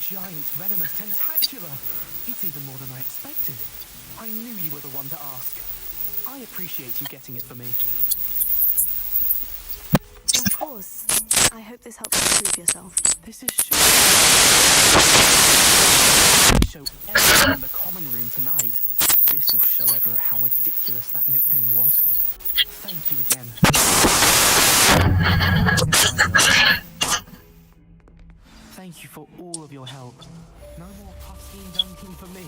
giant venomous tentacula. It's even more than I expected. I knew you were the one to ask. I appreciate you getting it for me. Of course. I hope this helps you prove yourself. This is show everyone in the common room tonight. This will show Everett how ridiculous that nickname was. Thank you again. Thank you for all of your help. No more puffing and dunking for me.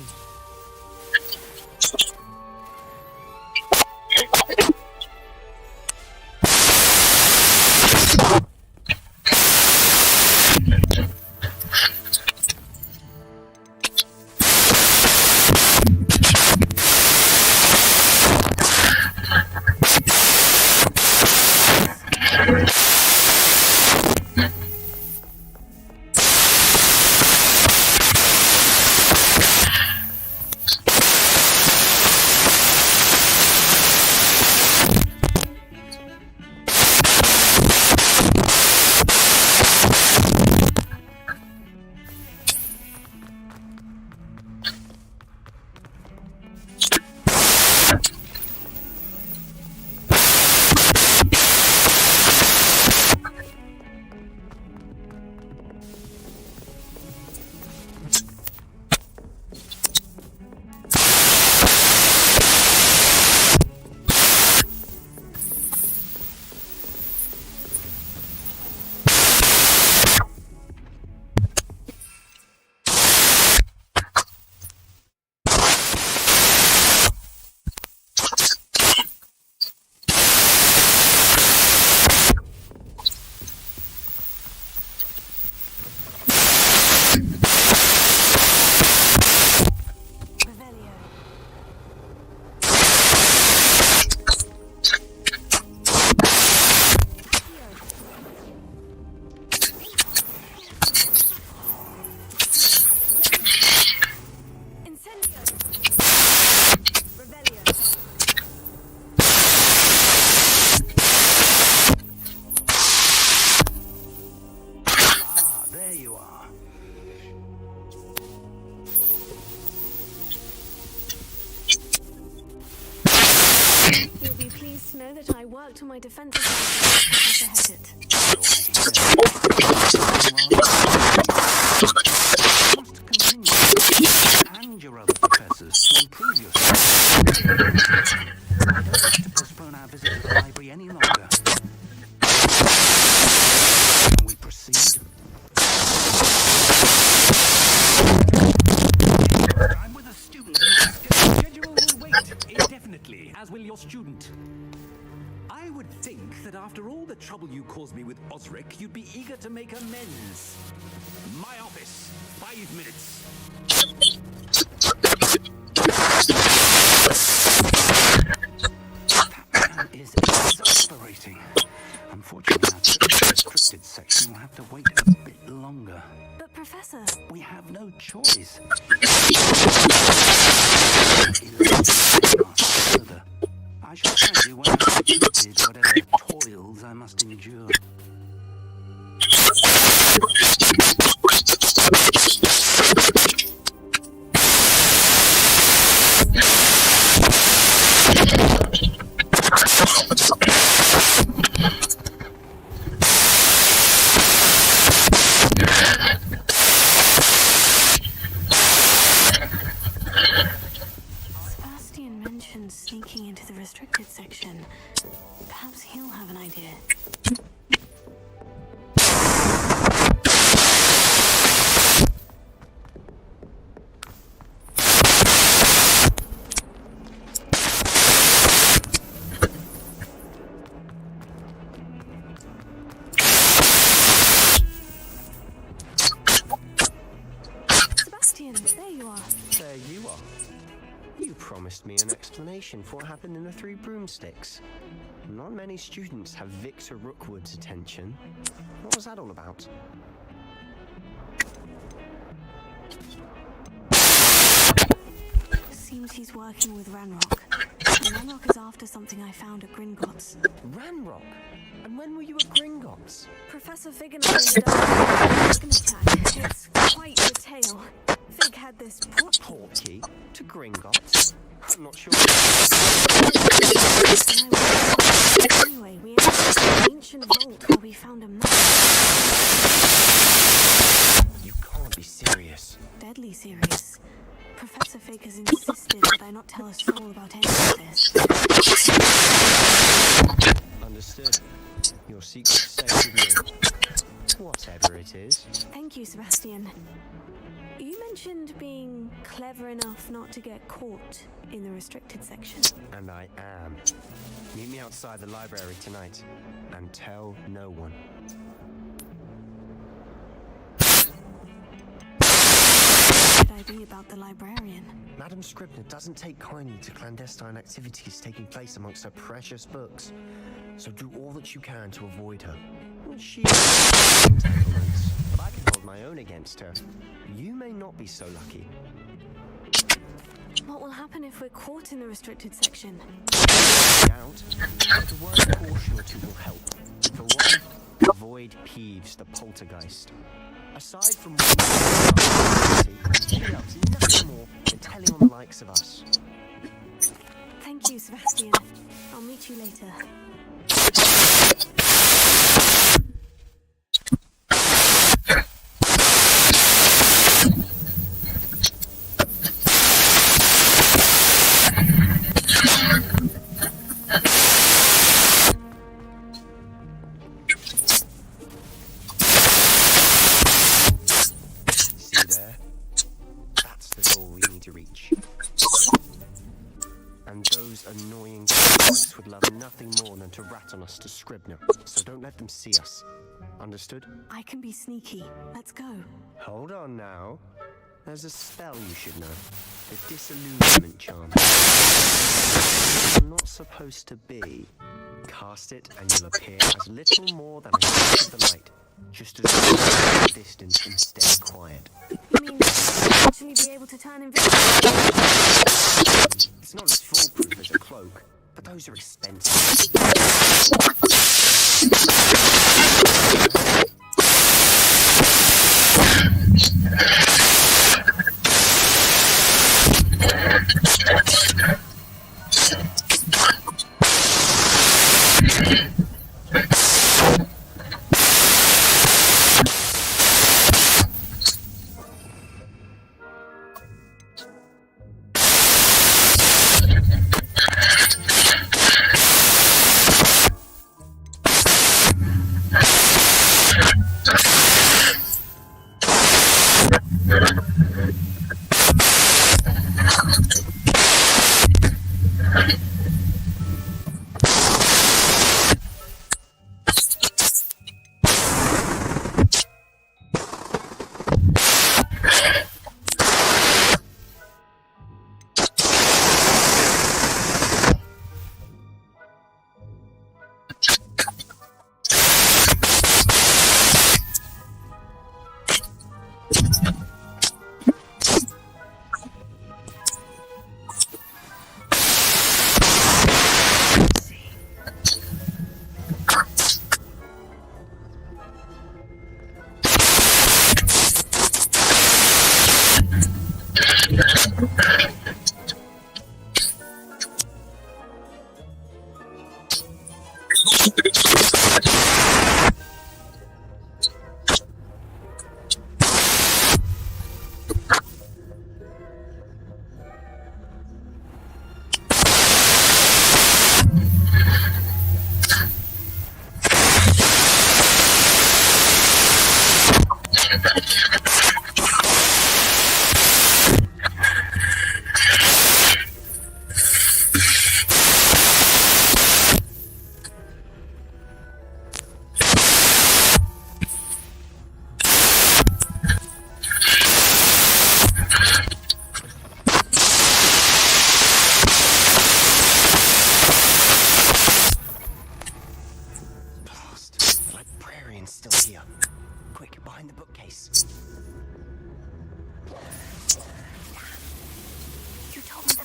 You'll be pleased to know that I worked on my defenses as I had it. Must continue and your other professors to improve yourself. I don't wish to postpone our visit to the library any longer. Can we proceed? I'm with a student whose schedule will wait indefinitely, as will your student. I would think that after all the trouble you caused me with Osric, you'd be eager to make amends. My office, 5 minutes. Professor. We have no choice. I shall find you when I've completed whatever toils I must endure. Sebastian mentioned sneaking into the restricted section. Perhaps he'll have an idea. Sebastian, there you are. There you are. You promised me an explanation for what happened in the Three Broomsticks. Not many students have Victor Rookwood's attention. What was that all about? Seems he's working with Ranrock. And Ranrock is after something I found at Gringotts. Ranrock? And when were you at Gringotts? Professor Fig and I ended up in an attack. It's quite the tale. Fig had this Portkey to Gringotts? I'm not sure. Anyway, we ended up in an ancient vault where we found a map. You can't be serious. Deadly serious. Professor Fig has insisted that I not tell us all about any of this. Understood. Your secret's safe with me. Whatever it is. Thank you, Sebastian. You mentioned being clever enough not to get caught in the restricted section. And I am. Meet me outside the library tonight. And tell no one. Should I be about the librarian? Madam Scribner doesn't take kindly to clandestine activities taking place amongst her precious books. So do all that you can to avoid her. She has entanglements, but I can hold my own against her. You may not be so lucky. What will happen if we're caught in the restricted section? Doubt, but the word caution or two will help. For one, avoid Peeves the poltergeist. Aside from she helps nothing more than telling on the likes of us. Thank you, Sebastian. I'll meet you later. See there? That's the door we need to reach. And those annoying kids would love nothing more than to rat on us to Scribner, so don't let them see us. Understood? I can be sneaky. Let's go. Hold on now. There's a spell you should know. The disillusionment charm. You're not supposed to be. Cast it and you'll appear as little more than a hint of the light. Just as you keep your distance and stay quiet. You mean I'll actually be able to turn invisible? It's not as foolproof as a cloak, but those are expensive.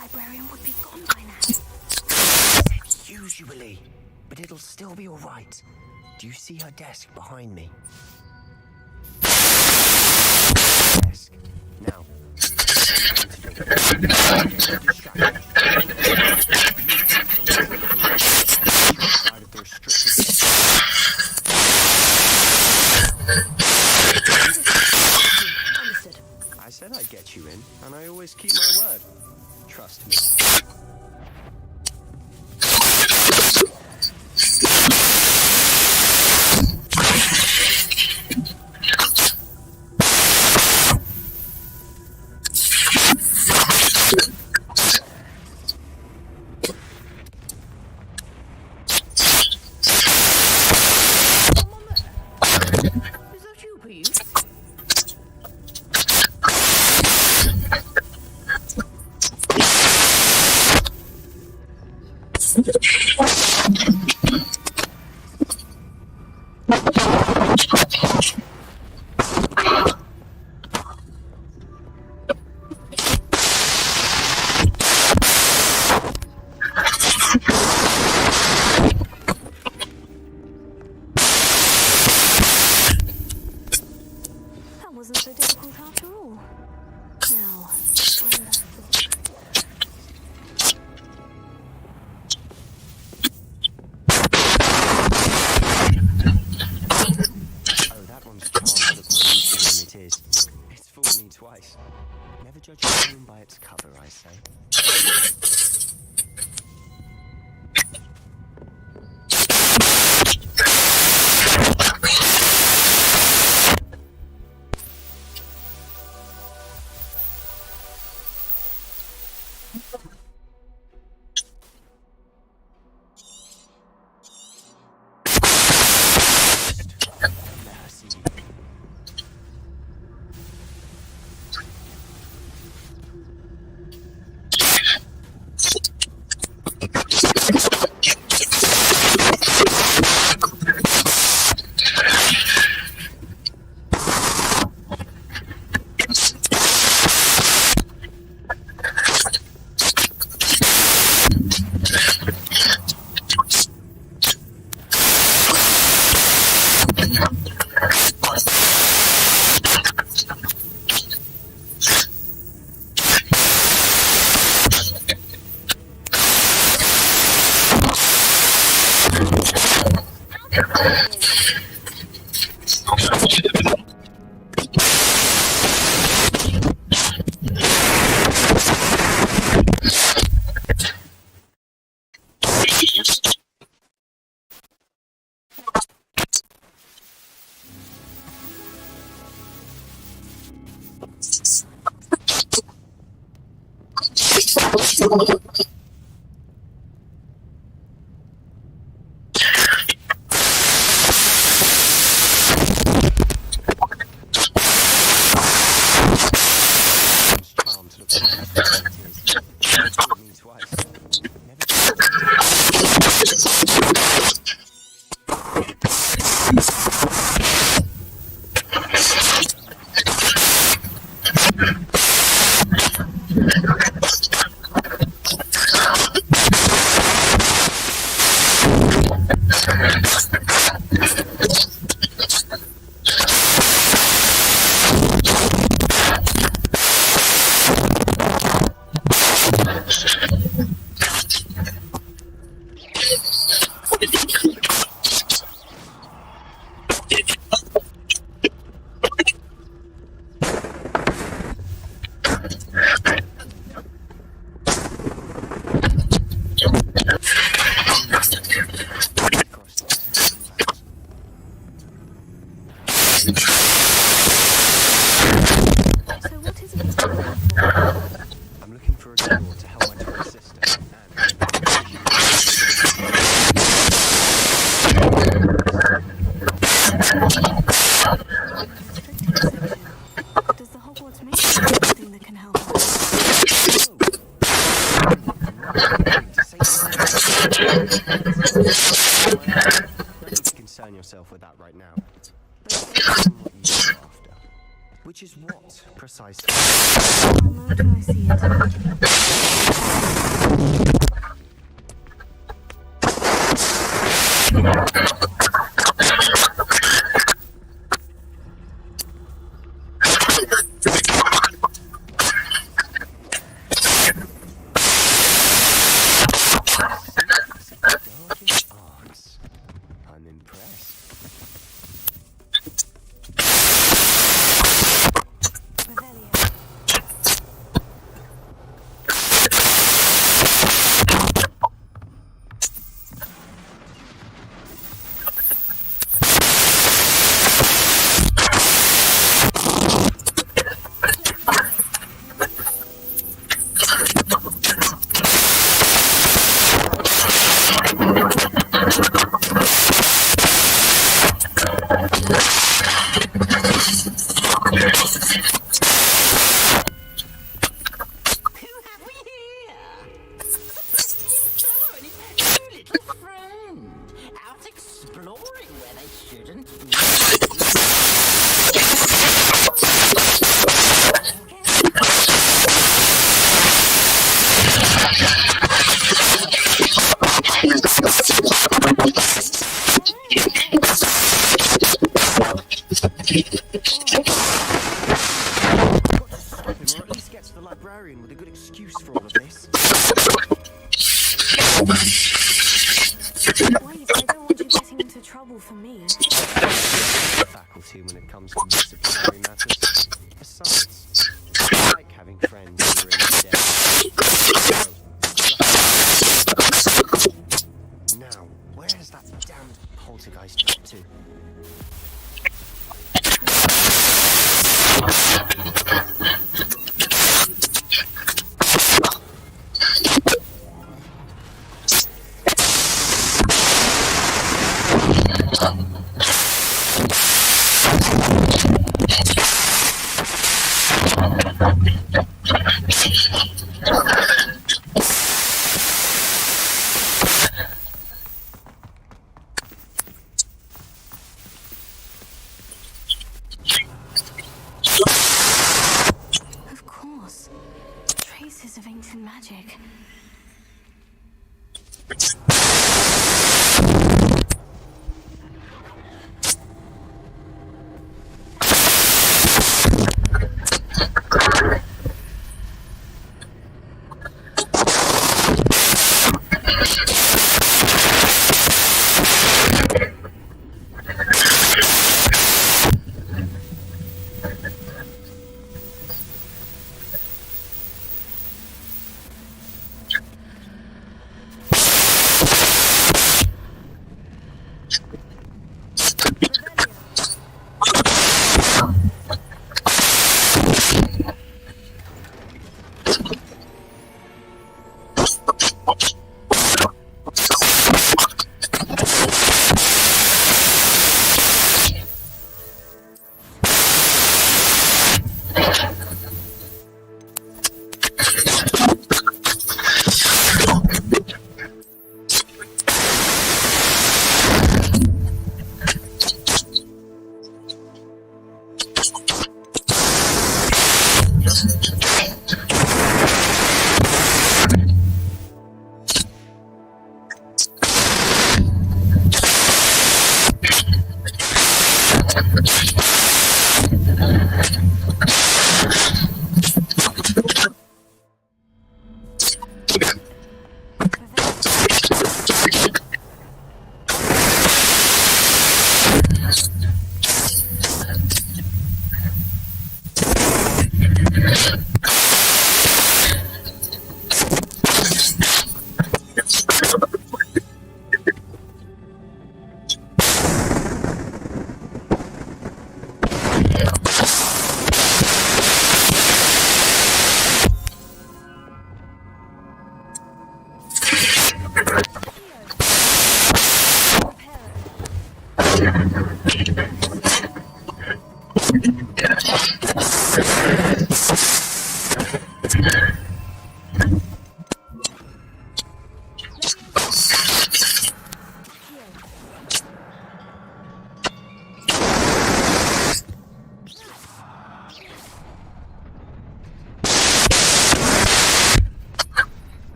librarian would be gone by now. Usually, but it'll still be all right. Do you see her desk behind me? Desk. Now. I said I'd get you in, and I always keep my word. Trust me. Is that you, please? That wasn't so difficult after all. Now, Oh, that one's far more easy than it is. It's fooled me twice. Never judge a room by its cover, I say. I'm looking for a cure to help my twin sister. does the Hogwarts make something that can help us? No need to concern yourself with that right now. Focus on what you're after. Which is what, precisely? I'll know till I see it. Or at least get to the librarian with a good excuse for all of this. Wait, I don't want you getting into trouble for me. Faculty when it comes to disciplinary matters. Besides, I like having friends who are in debt. Now, where is that damned poltergeist got to? Of course. Traces of ancient magic.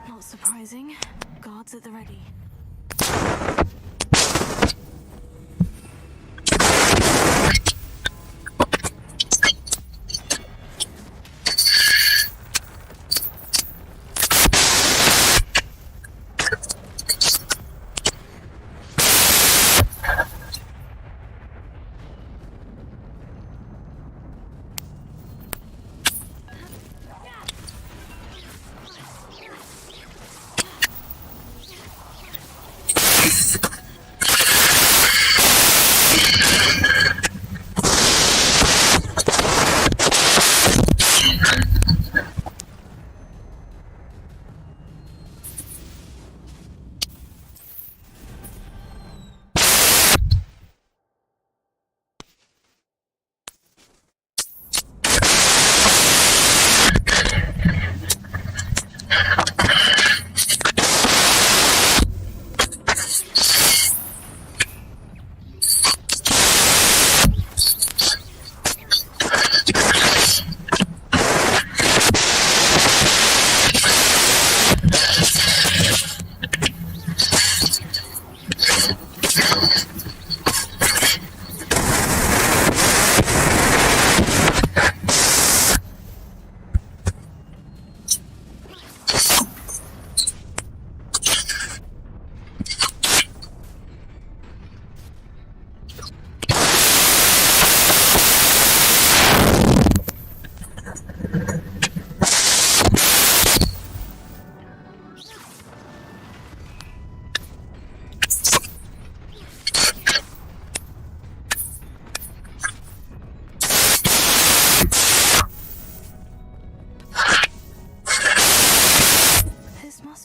Not surprising. Guards at the ready.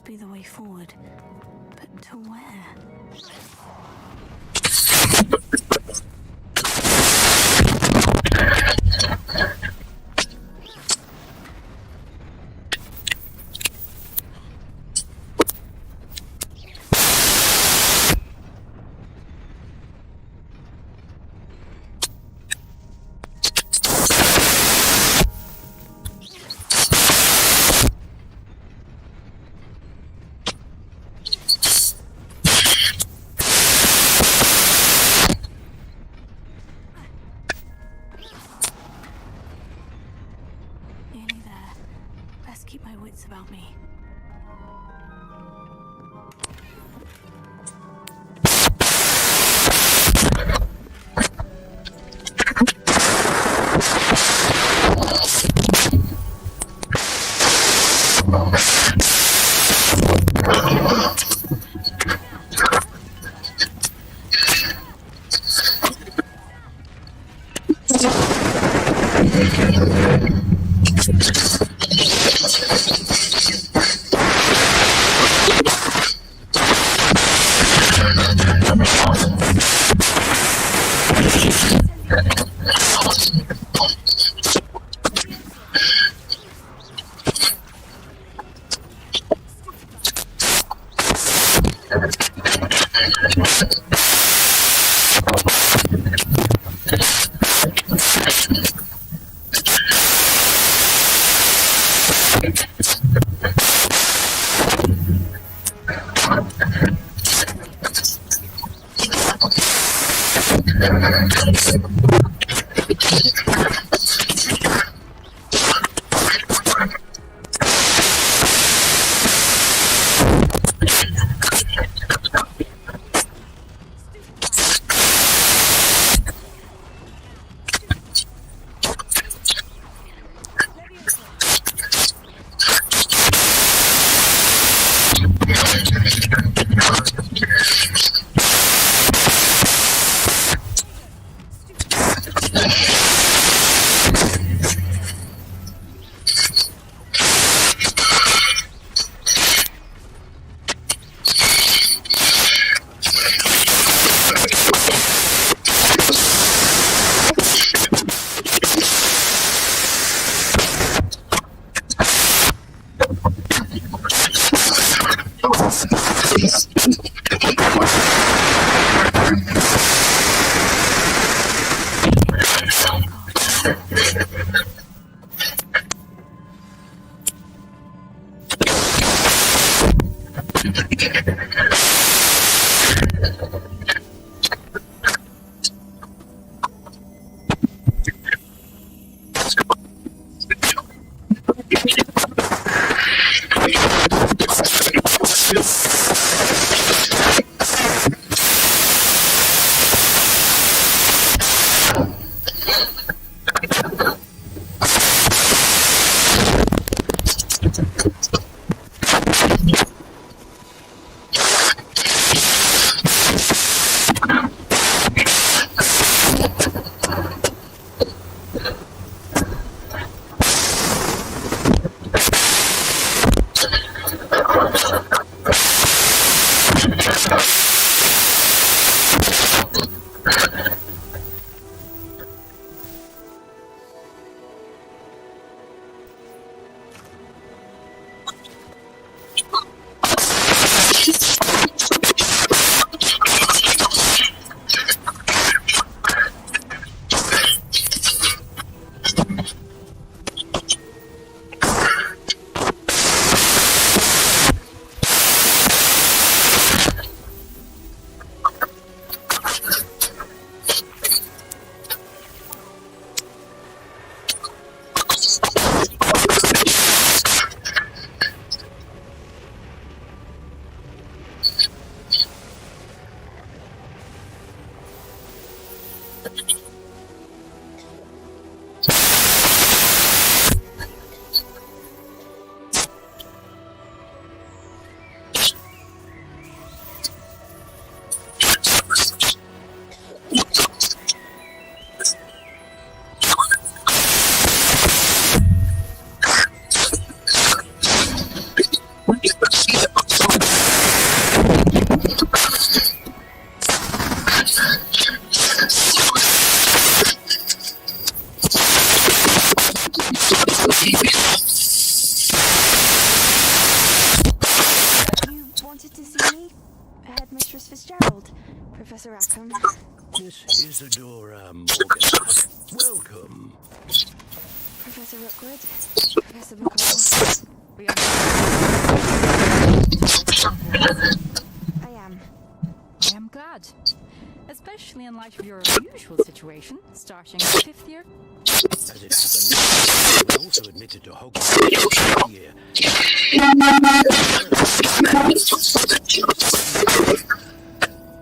must be the way forward. But to where? Nearly there. Best keep my wits about me. Isidora Morgan. Welcome. Professor Rookwood, Professor McCall. I am. I am glad. Especially in light of your unusual situation, starting in 5th year. As it happens, I also admitted to Hogwarts this year.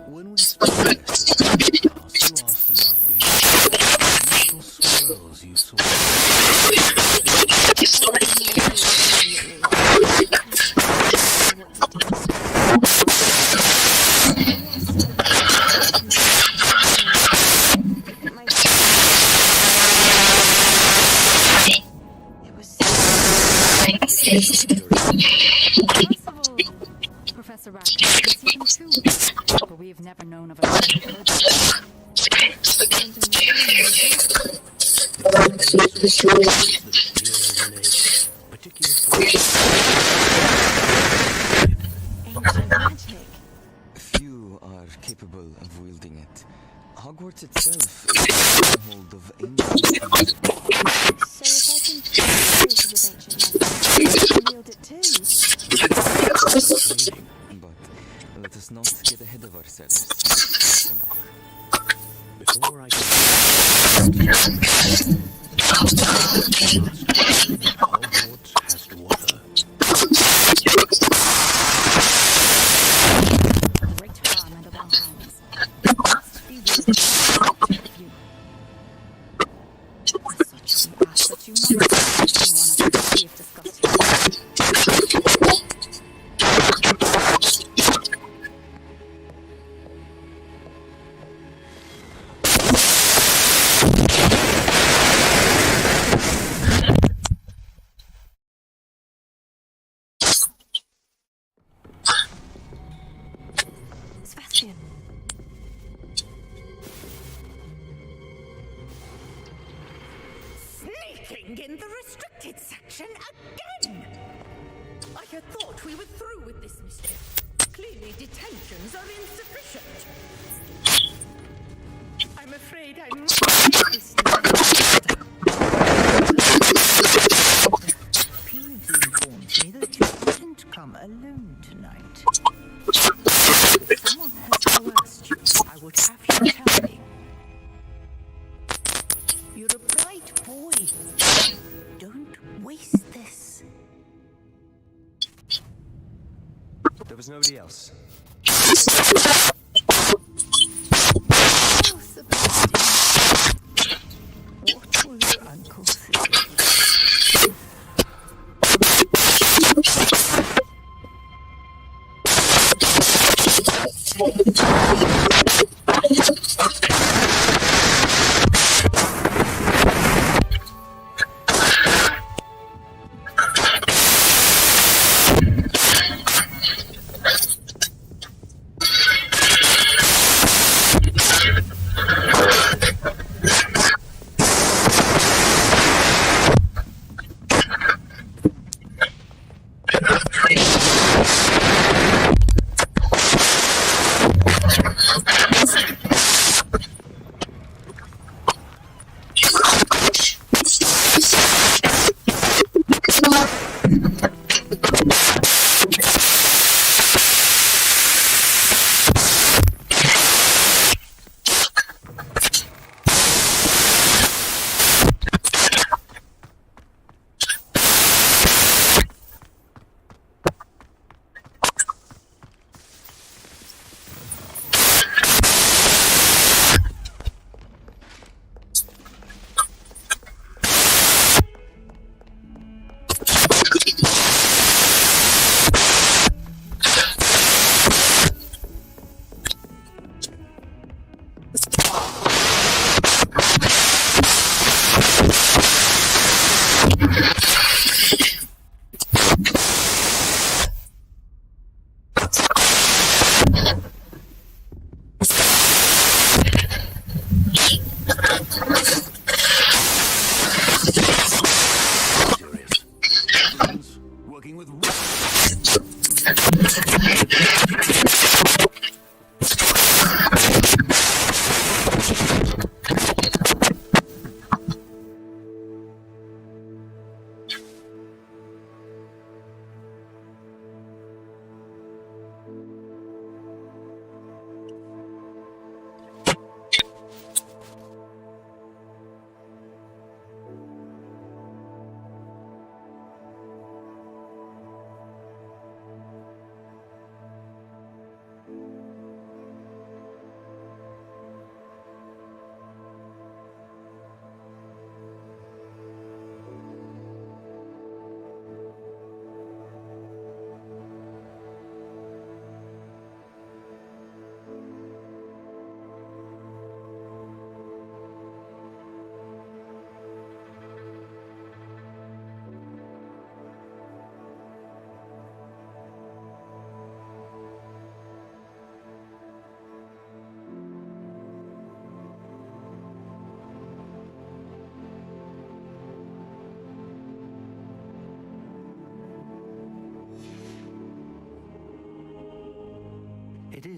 When we started, you asked about the little swirls you saw. Professor Radcliffe is even true, but we have never known of a Few are capable of wielding it. Hogwarts itself is a stronghold of ancient magic. So if I can trace with ancient magic, I can wield it too. But let us not get ahead of ourselves. For now. Before I Hogwarts has to offer. great harm in the wrong hands. Must be wielded of you. As such, we ask that you not one of us we have discussed here. Sebastian. Sneaking in the restricted section again! I had thought we were through with this mischief. Clearly detentions are insufficient. I'm afraid I must make this Peevesy informs me that you didn't come alone tonight. Someone has coerced you. I would have you tell me. You're a bright boy. Don't waste this. There was nobody else. Oh, Sebastian. What will your uncle say?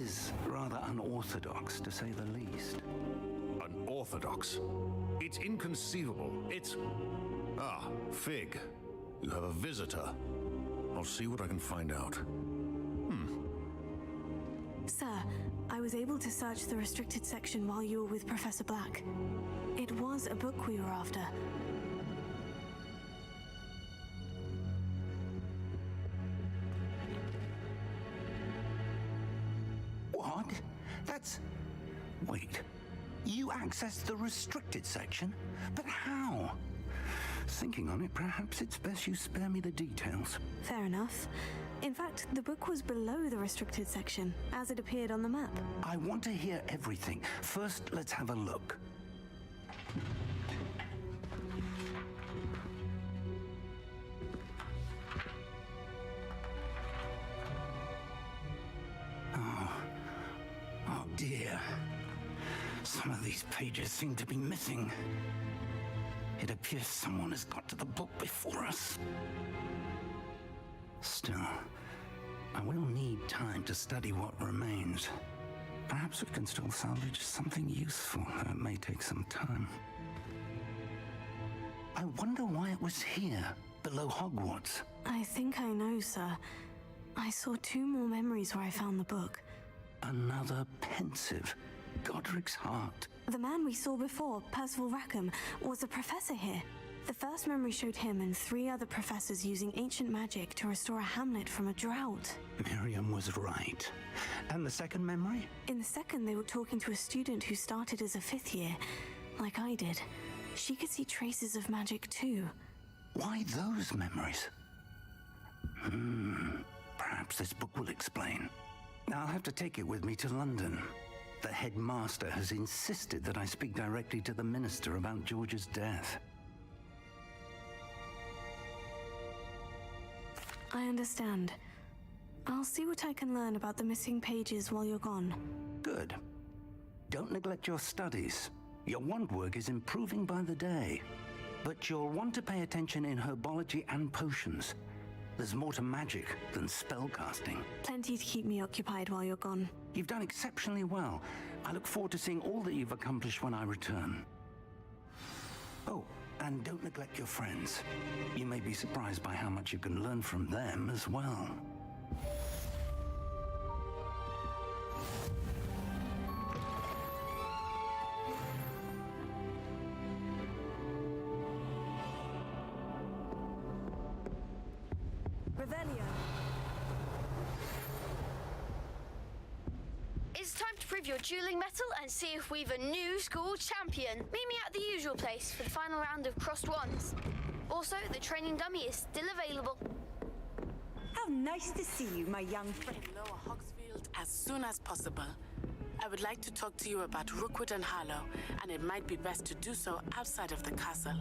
is rather unorthodox, to say the least. Unorthodox? It's inconceivable. It's... Ah, Fig. You have a visitor. I'll see what I can find out. Sir, I was able to search the restricted section while you were with Professor Black. It was a book we were after. What? That's... Wait. You accessed the restricted section? But how? Thinking on it, perhaps it's best you spare me the details. Fair enough. In fact, the book was below the restricted section, as it appeared on the map. I want to hear everything. First, let's have a look. Oh dear. Some of these pages seem to be missing. It appears someone has got to the book before us. Still, I will need time to study what remains. Perhaps we can still salvage something useful, though it may take some time. I wonder why it was here, below Hogwarts. I think I know, sir. I saw 2 more memories where I found the book. Another pensive. Godric's heart. The man we saw before, Percival Rackham, was a professor here. The first memory showed him and 3 other professors using ancient magic to restore a hamlet from a drought. Miriam was right. And the second memory? In the second, they were talking to a student who started as a 5th year, like I did. She could see traces of magic too. Why those memories? Perhaps this book will explain. I'll have to take it with me to London. The headmaster has insisted that I speak directly to the minister about George's death. I understand. I'll see what I can learn about the missing pages while you're gone. Good. Don't neglect your studies. Your wand work is improving by the day. But you'll want to pay attention in herbology and potions. There's more to magic than spellcasting. Plenty to keep me occupied while you're gone. You've done exceptionally well. I look forward to seeing all that you've accomplished when I return. Oh, and don't neglect your friends. You may be surprised by how much you can learn from them as well. It's time to prove your dueling mettle and see if we've a new school champion. Meet me at the usual place for the final round of crossed wands. Also, the training dummy is still available. How nice to see you, my young friend. Lower Hogsfield as soon as possible. I would like to talk to you about Rookwood and Harlow, and it might be best to do so outside of the castle.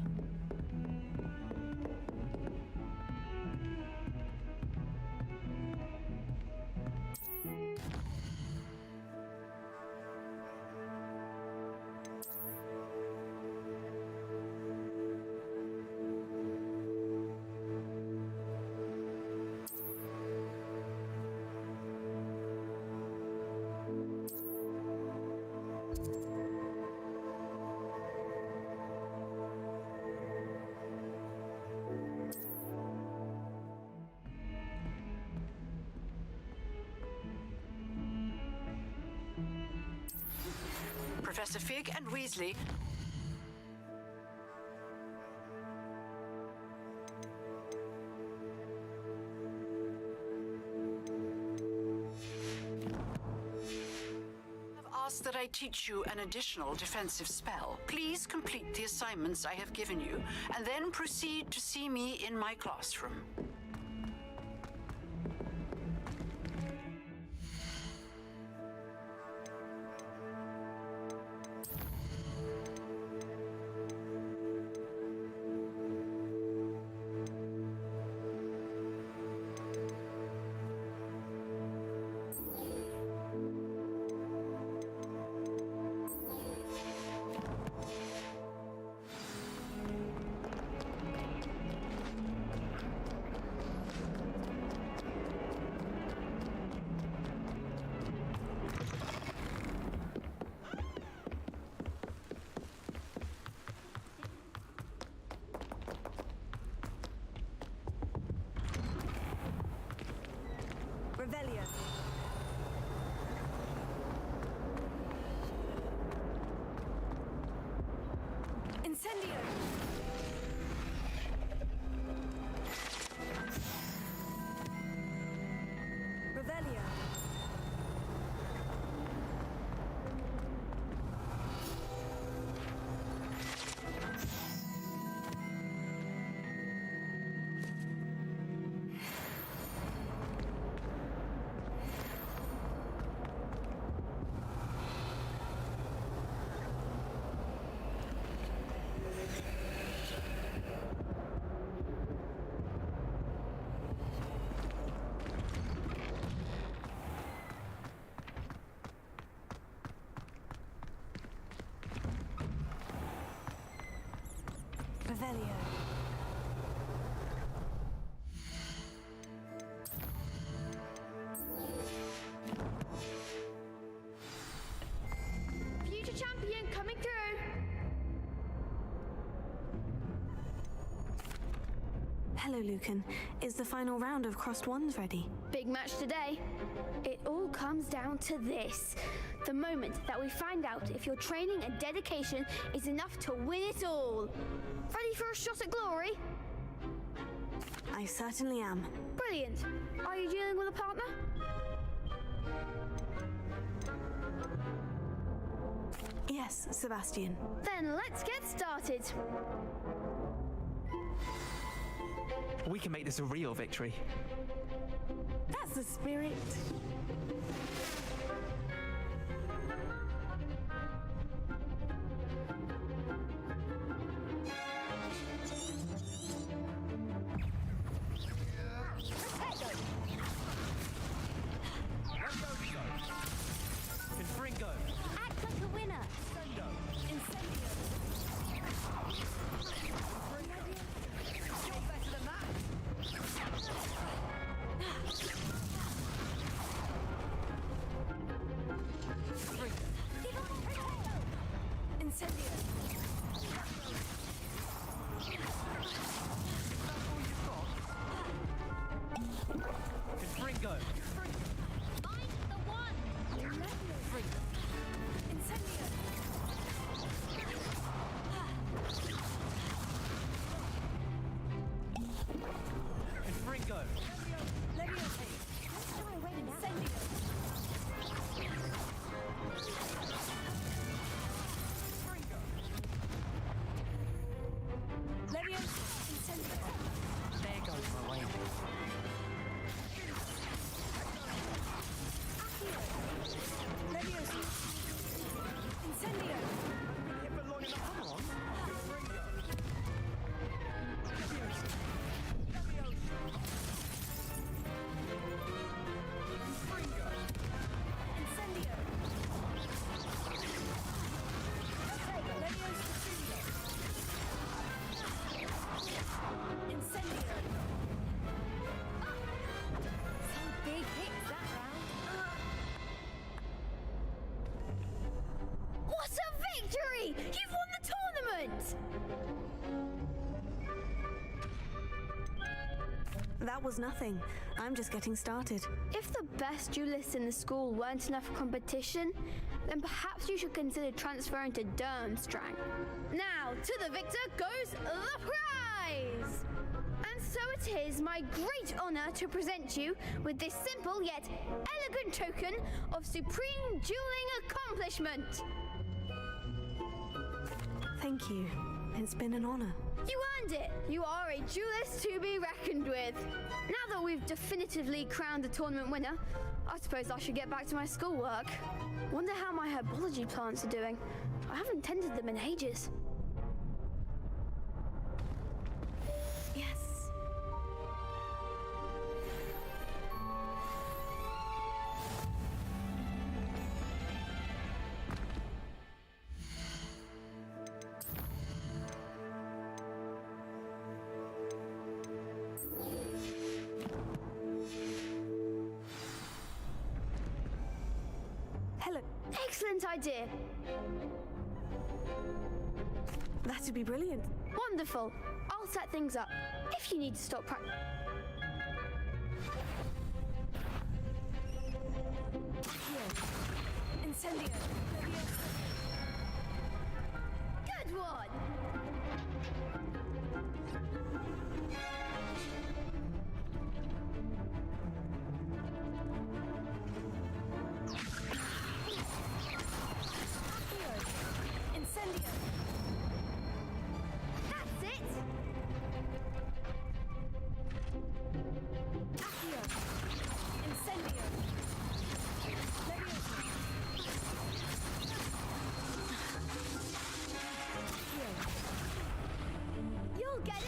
Professor Fig and Weasley. I've asked that I teach you an additional defensive spell. Please complete the assignments I have given you, and then proceed to see me in my classroom. Incendio! Revelio. Revelio. Future champion coming through. Hello, Lucan. Is the final round of Crossed Wands ready? Big match today. It all comes down to this. The moment that we find out if your training and dedication is enough to win it all. Ready for a shot at glory? I certainly am. Brilliant. Are you dealing with a partner? Yes, Sebastian. Then let's get started. We can make this a real victory. That's the spirit. Confringo. Act like a winner. Incendio. You're better than that. Incendio. Confringo. Find the one. Incendio. Confringo. Leviosa. Let's try waiting out. Incendio. Leviosa. Incendio. There goes my way. Leviosa. Incendio. Come on. Incendio. Leviosa. Incendio. Some big hits that round. What a victory! You've won the tournament! That was nothing. I'm just getting started. If the best duelists in the school weren't enough for competition, then perhaps you should consider transferring to Durmstrang. Now, to the victor goes the prize! And so it is my great honor to present you with this simple yet elegant token of supreme dueling accomplishment. Thank you. It's been an honor. You earned it! You are a duelist to be reckoned with. Now that we've definitively crowned the tournament winner, I suppose I should get back to my schoolwork. Wonder how my herbology plants are doing. I haven't tended them in ages. Yes. Hello. Excellent idea. That'd be brilliant. Wonderful. I'll set things up. If you need to stop Incendio. Good one! You'll get it!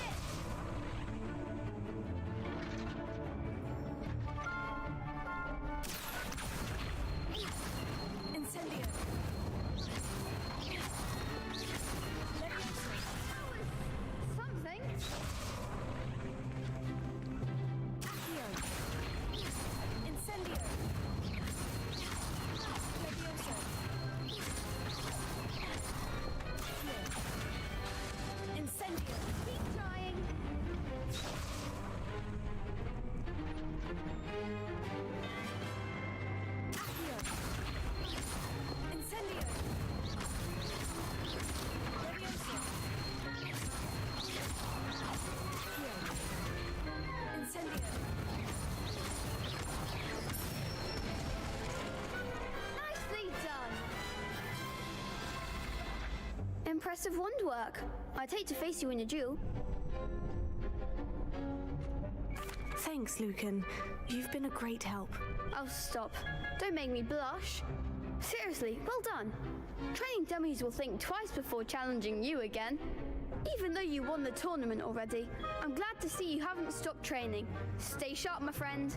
Incendio. Something. Accio. Incendio. Levioso. Accio. Incendio. Keep trying. Accio. Incendio. Levioso. Incendio. Nicely done. Impressive wand work. I'd hate to face you in a duel. Thanks, Lucan. You've been a great help. Oh, stop. Don't make me blush. Seriously, well done. Training dummies will think twice before challenging you again. Even though you won the tournament already, I'm glad to see you haven't stopped training. Stay sharp, my friend.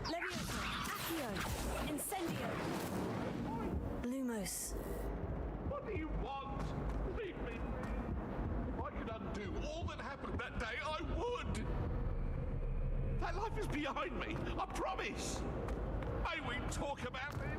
Levioso. Accio. Incendio. Lumos. What do you want? Leave me. If I could undo all that happened that day, I would. That life is behind me. I promise. May we talk about it?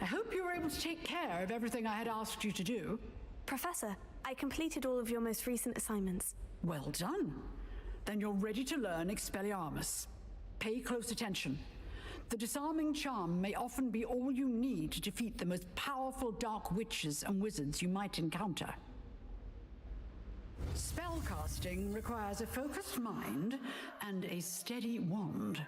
I hope you were able to take care of everything I had asked you to do. Professor, I completed all of your most recent assignments. Well done. Then you're ready to learn Expelliarmus. Pay close attention. The disarming charm may often be all you need to defeat the most powerful dark witches and wizards you might encounter. Spellcasting requires a focused mind and a steady wand.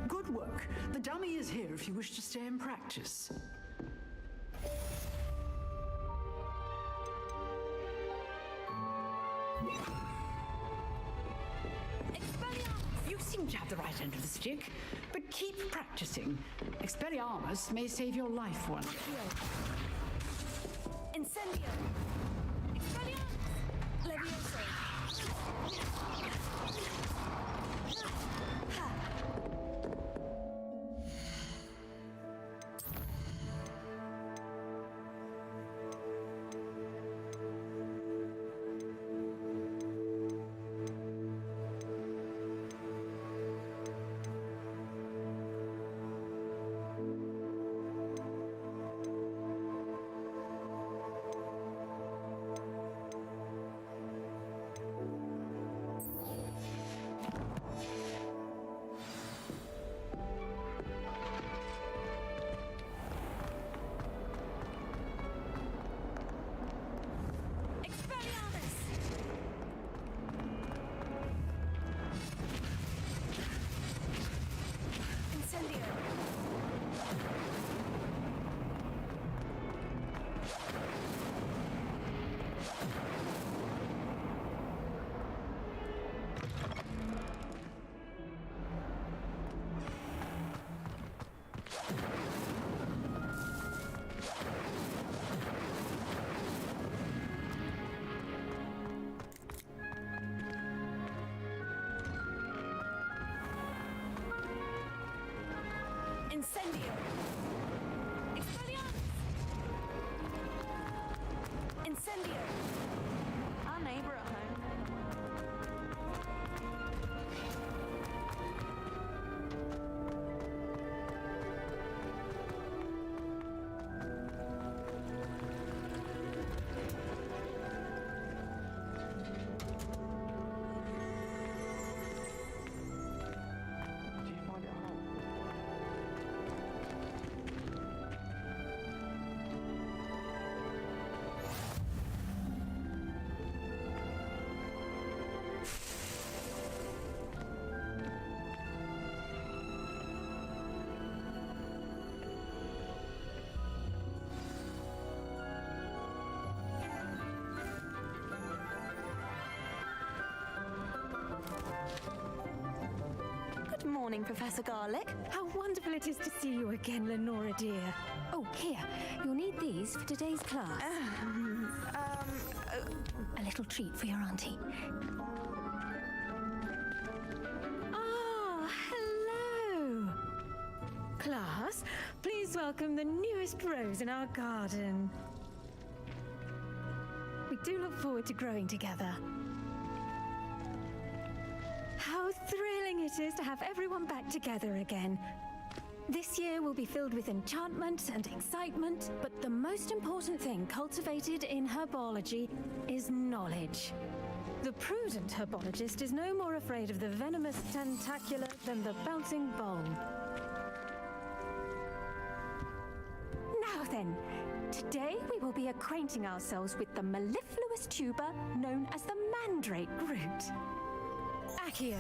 Good work. The dummy is here if you wish to stay and practice. You seem to have the right end of the stick, but keep practicing. Expelliarmus may save your life one. Incendio. Expelliarmus. Levioso. Incendio! Expelliarmus! Incendio! Our neighbor at home. Good morning, Professor Garlick. How wonderful it is to see you again, Lenora dear. Oh, here, you'll need these for today's class. A little treat for your auntie. Ah, hello. Class, please welcome the newest rose in our garden. We do look forward to growing together. How thrilling it is to have everyone back together again. This year will be filled with enchantment and excitement, but the most important thing cultivated in herbology is knowledge. The prudent herbologist is no more afraid of the venomous tentacular than the bouncing bulb. Now then, today we will be acquainting ourselves with the mellifluous tuber known as the mandrake root. Accio.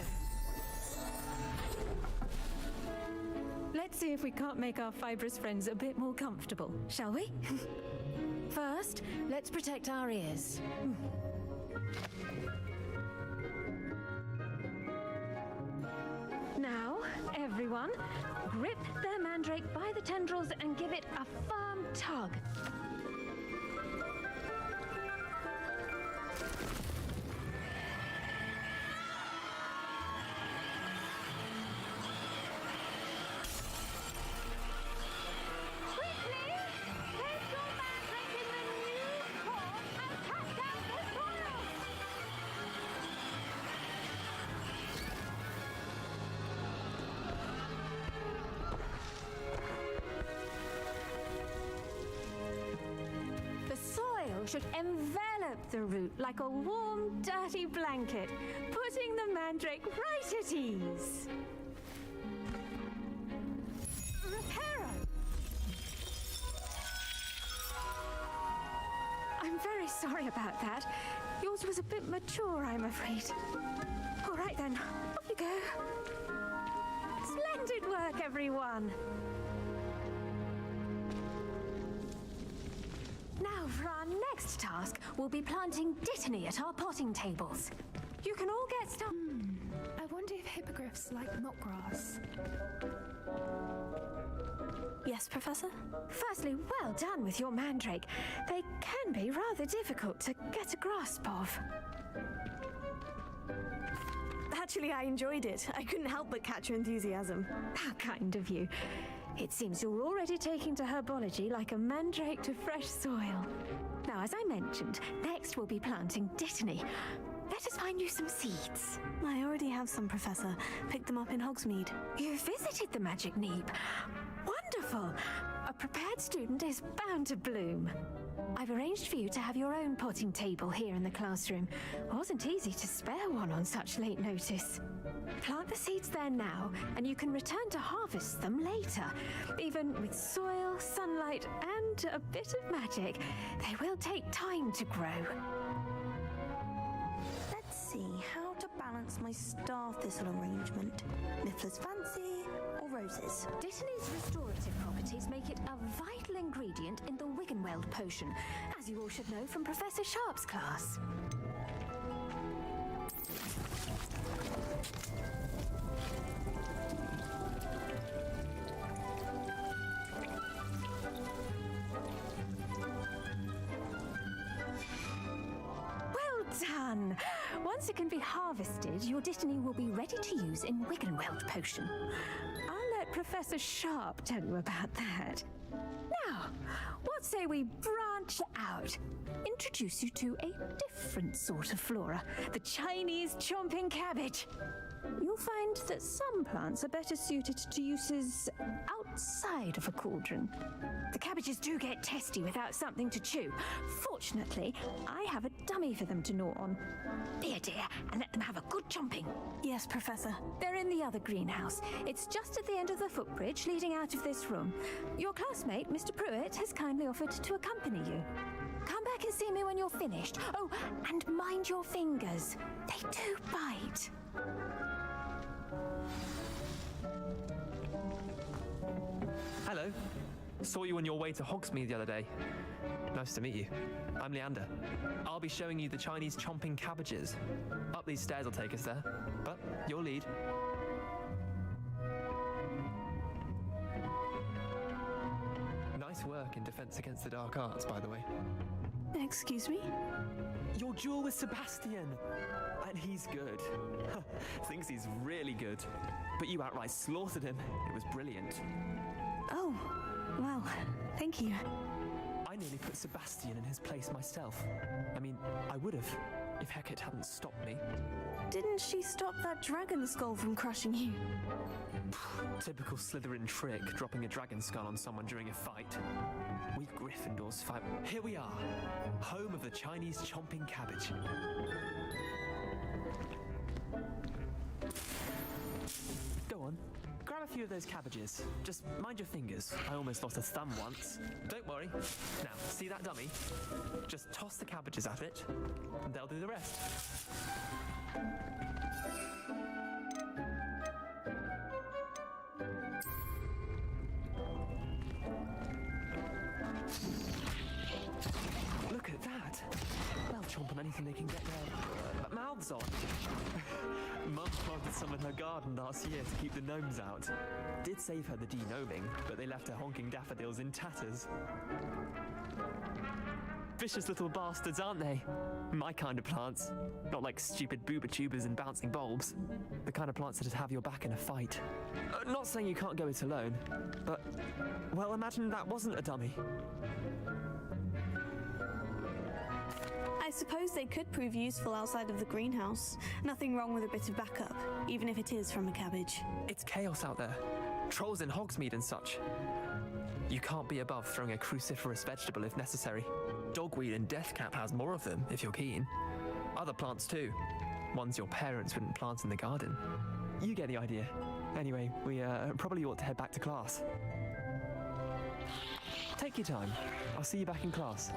Let's see if we can't make our fibrous friends a bit more comfortable, shall we? First, let's protect our ears. Now, everyone, grip their mandrake by the tendrils and give it a firm tug. Should envelop the root like a warm, dirty blanket, putting the mandrake right at ease. Reparo! I'm very sorry about that. Yours was a bit mature, I'm afraid. All right then, off you go. Splendid work, everyone. Now for our next task, we'll be planting dittany at our potting tables. You can all get started. I wonder if hippogriffs like knotgrass. Yes, Professor? Firstly, well done with your mandrake. They can be rather difficult to get a grasp of. Actually, I enjoyed it. I couldn't help but catch your enthusiasm. How kind of you. It seems you're already taking to herbology like a mandrake to fresh soil. Now, as I mentioned, next we'll be planting dittany. Let us find you some seeds. I already have some, Professor. Picked them up in Hogsmeade. You visited the Magic Neep. Wonderful! A prepared student is bound to bloom. I've arranged for you to have your own potting table here in the classroom. Wasn't easy to spare one on such late notice. Plant the seeds there now, and you can return to harvest them later. Even with soil, sunlight, and a bit of magic, they will take time to grow. Let's see how to balance my star thistle arrangement. Miffler's Fancy or roses? Dittany's restorative properties make it a vital ingredient in the Wiggenweld potion, as you all should know from Professor Sharp's class. Done! Once it can be harvested, your dittany will be ready to use in Wiggenweld potion. I'll let let Professor Sharp tell you about that. Now, what say we branch out? Introduce you to a different sort of flora, the Chinese chomping cabbage. You'll find that some plants are better suited to uses outside of a cauldron. The cabbages do get testy without something to chew. Fortunately, I have a dummy for them to gnaw on. Be a dear and let them have a good chomping. Yes, Professor. They're in the other greenhouse. It's just at the end of the footbridge leading out of this room. Your classmate, Mr. Pruitt, has kindly offered to accompany you. Come back and see me when you're finished. Oh, and mind your fingers. They do bite. Hello. Saw you on your way to Hogsmeade the other day. Nice to meet you. I'm Leander. I'll be showing you the Chinese chomping cabbages. Up these stairs will take us there, but your lead. Nice work in Defense Against the Dark Arts, by the way. Excuse me? Your duel with Sebastian! And he's good. Thinks he's really good. But you outright slaughtered him. It was brilliant. Oh, well, thank you. I nearly put Sebastian in his place myself. I mean, I would have, if Hecate hadn't stopped me. Didn't she stop that dragon skull from crushing you? Typical Slytherin trick, dropping a dragon skull on someone during a fight. We Gryffindors fight. Here we are, home of the Chinese chomping cabbage. Go on, grab a few of those cabbages. Just mind your fingers. I almost lost a thumb once. Don't worry. Now, see that dummy? Just toss the cabbages at it, and they'll do the rest. Look at that. They'll chomp on anything they can get their mouths on. Mum planted some in her garden last year to keep the gnomes out. Did save her the de-gnoming, but they left her honking daffodils in tatters. Vicious little bastards, aren't they? My kind of plants. Not like stupid booba tubers and bouncing bulbs. The kind of plants that'd have your back in a fight. Not saying you can't go it alone, but, well, imagine that wasn't a dummy. I suppose they could prove useful outside of the greenhouse. Nothing wrong with a bit of backup, even if it is from a cabbage. It's chaos out there. Trolls in Hogsmeade and such. You can't be above throwing a cruciferous vegetable if necessary. Dogweed and deathcap has more of them, if you're keen. Other plants too. Ones your parents wouldn't plant in the garden. You get the idea. Anyway, we probably ought to head back to class. Take your time. I'll see you back in class.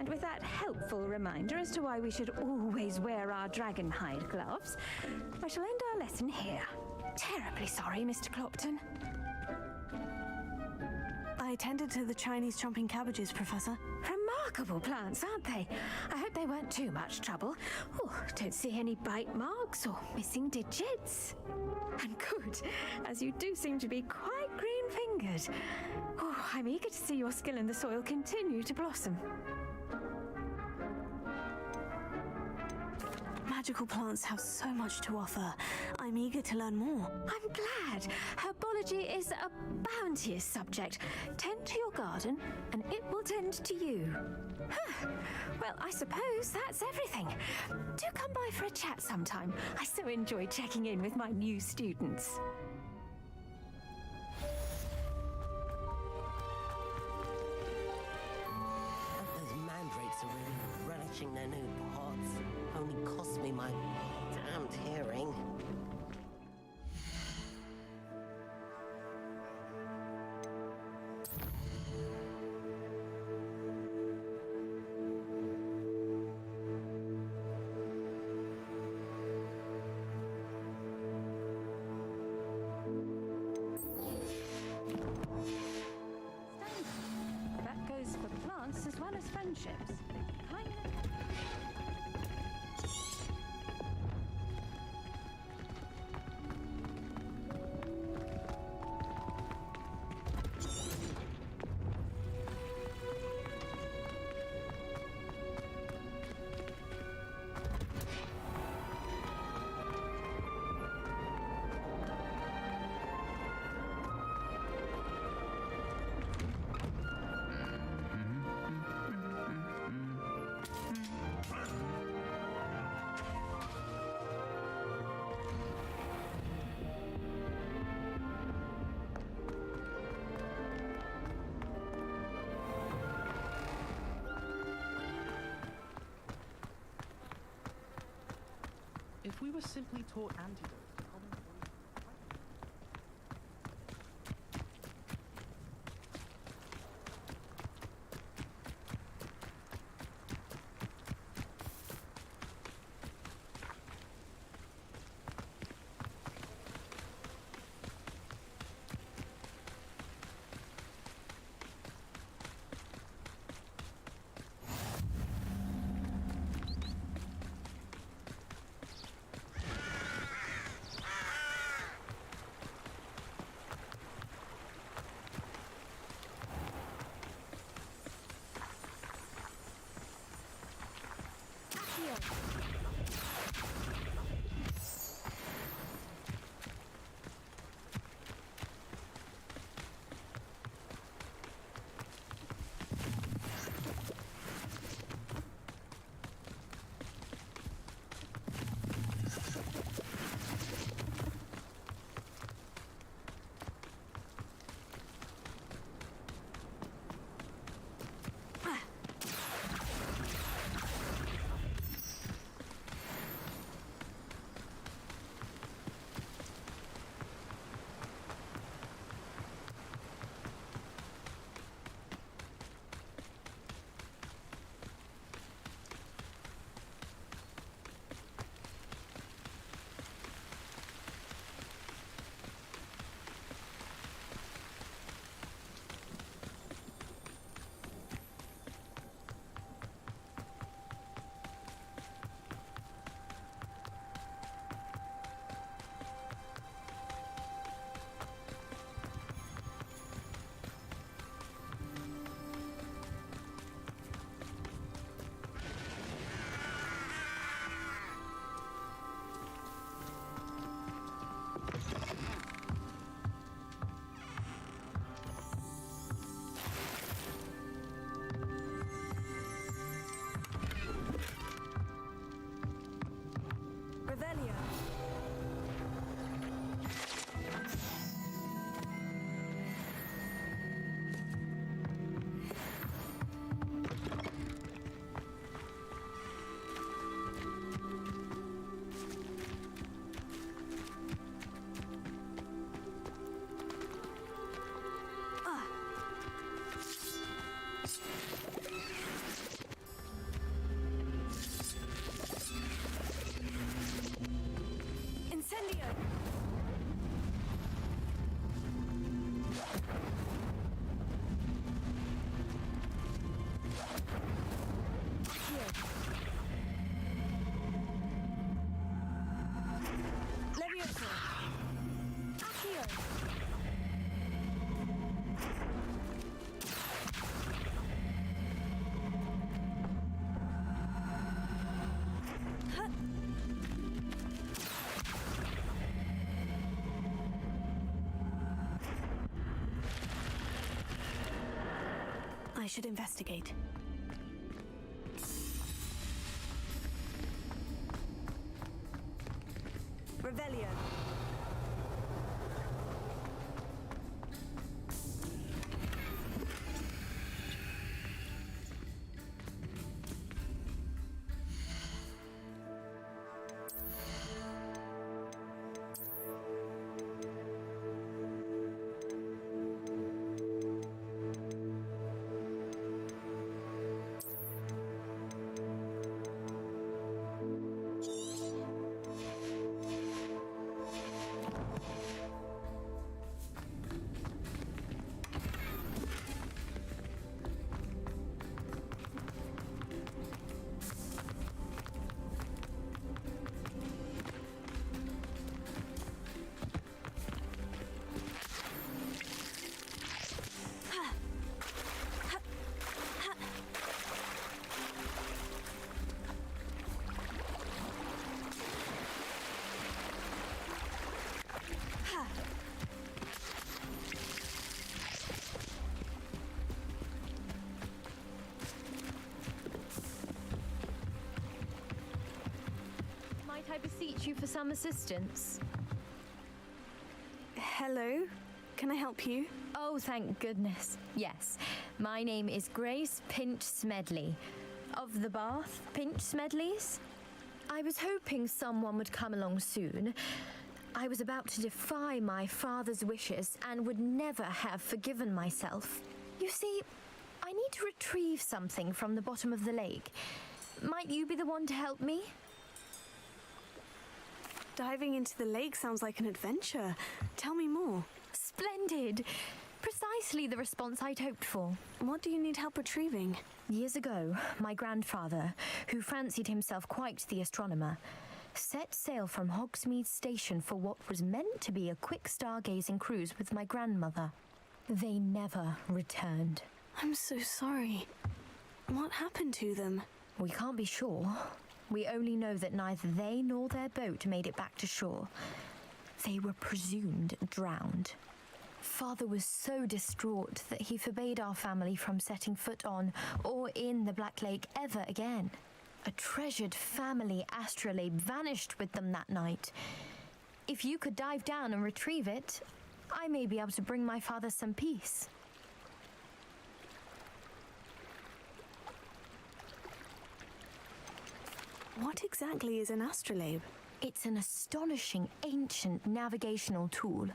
With that helpful reminder as to why we should always wear our dragon hide gloves, I shall end our lesson here. Terribly sorry, Mr. Clopton. I attended to the Chinese chomping cabbages, Professor. Remarkable plants, aren't they? I hope they weren't too much trouble. Oh, don't see any bite marks or missing digits. And good, as you do seem to be quite green-fingered. Oh, I'm eager to see your skill in the soil continue to blossom. Magical plants have so much to offer. I'm eager to learn more. I'm glad. Herbology is a bounteous subject. Tend to your garden, and it will tend to you. Huh. Well, I suppose that's everything. Do come by for a chat sometime. I so enjoy checking in with my new students. Those mandrakes are really relishing their new pots. Only cost me my damned hearing. That goes for plants as well as friendships. were simply taught antidotes to common poison. I should investigate. Revelio. Might I beseech you for some assistance? Hello? Can I help you? Oh, thank goodness. Yes. My name is Grace Pinch Smedley. Of the Bath Pinch Smedleys? I was hoping someone would come along soon. I was about to defy my father's wishes and would never have forgiven myself. You see, I need to retrieve something from the bottom of the lake. Might you be the one to help me? Diving into the lake sounds like an adventure. Tell me more. Splendid! Precisely the response I'd hoped for. What do you need help retrieving? Years ago, my grandfather, who fancied himself quite the astronomer, set sail from Hogsmeade Station for what was meant to be a quick stargazing cruise with my grandmother. They never returned. I'm so sorry. What happened to them? We can't be sure. We only know that neither they nor their boat made it back to shore. They were presumed drowned. Father was so distraught that he forbade our family from setting foot on or in the Black Lake ever again. A treasured family astrolabe vanished with them that night. If you could dive down and retrieve it, I may be able to bring my father some peace. What exactly is an astrolabe? It's an astonishing ancient navigational tool.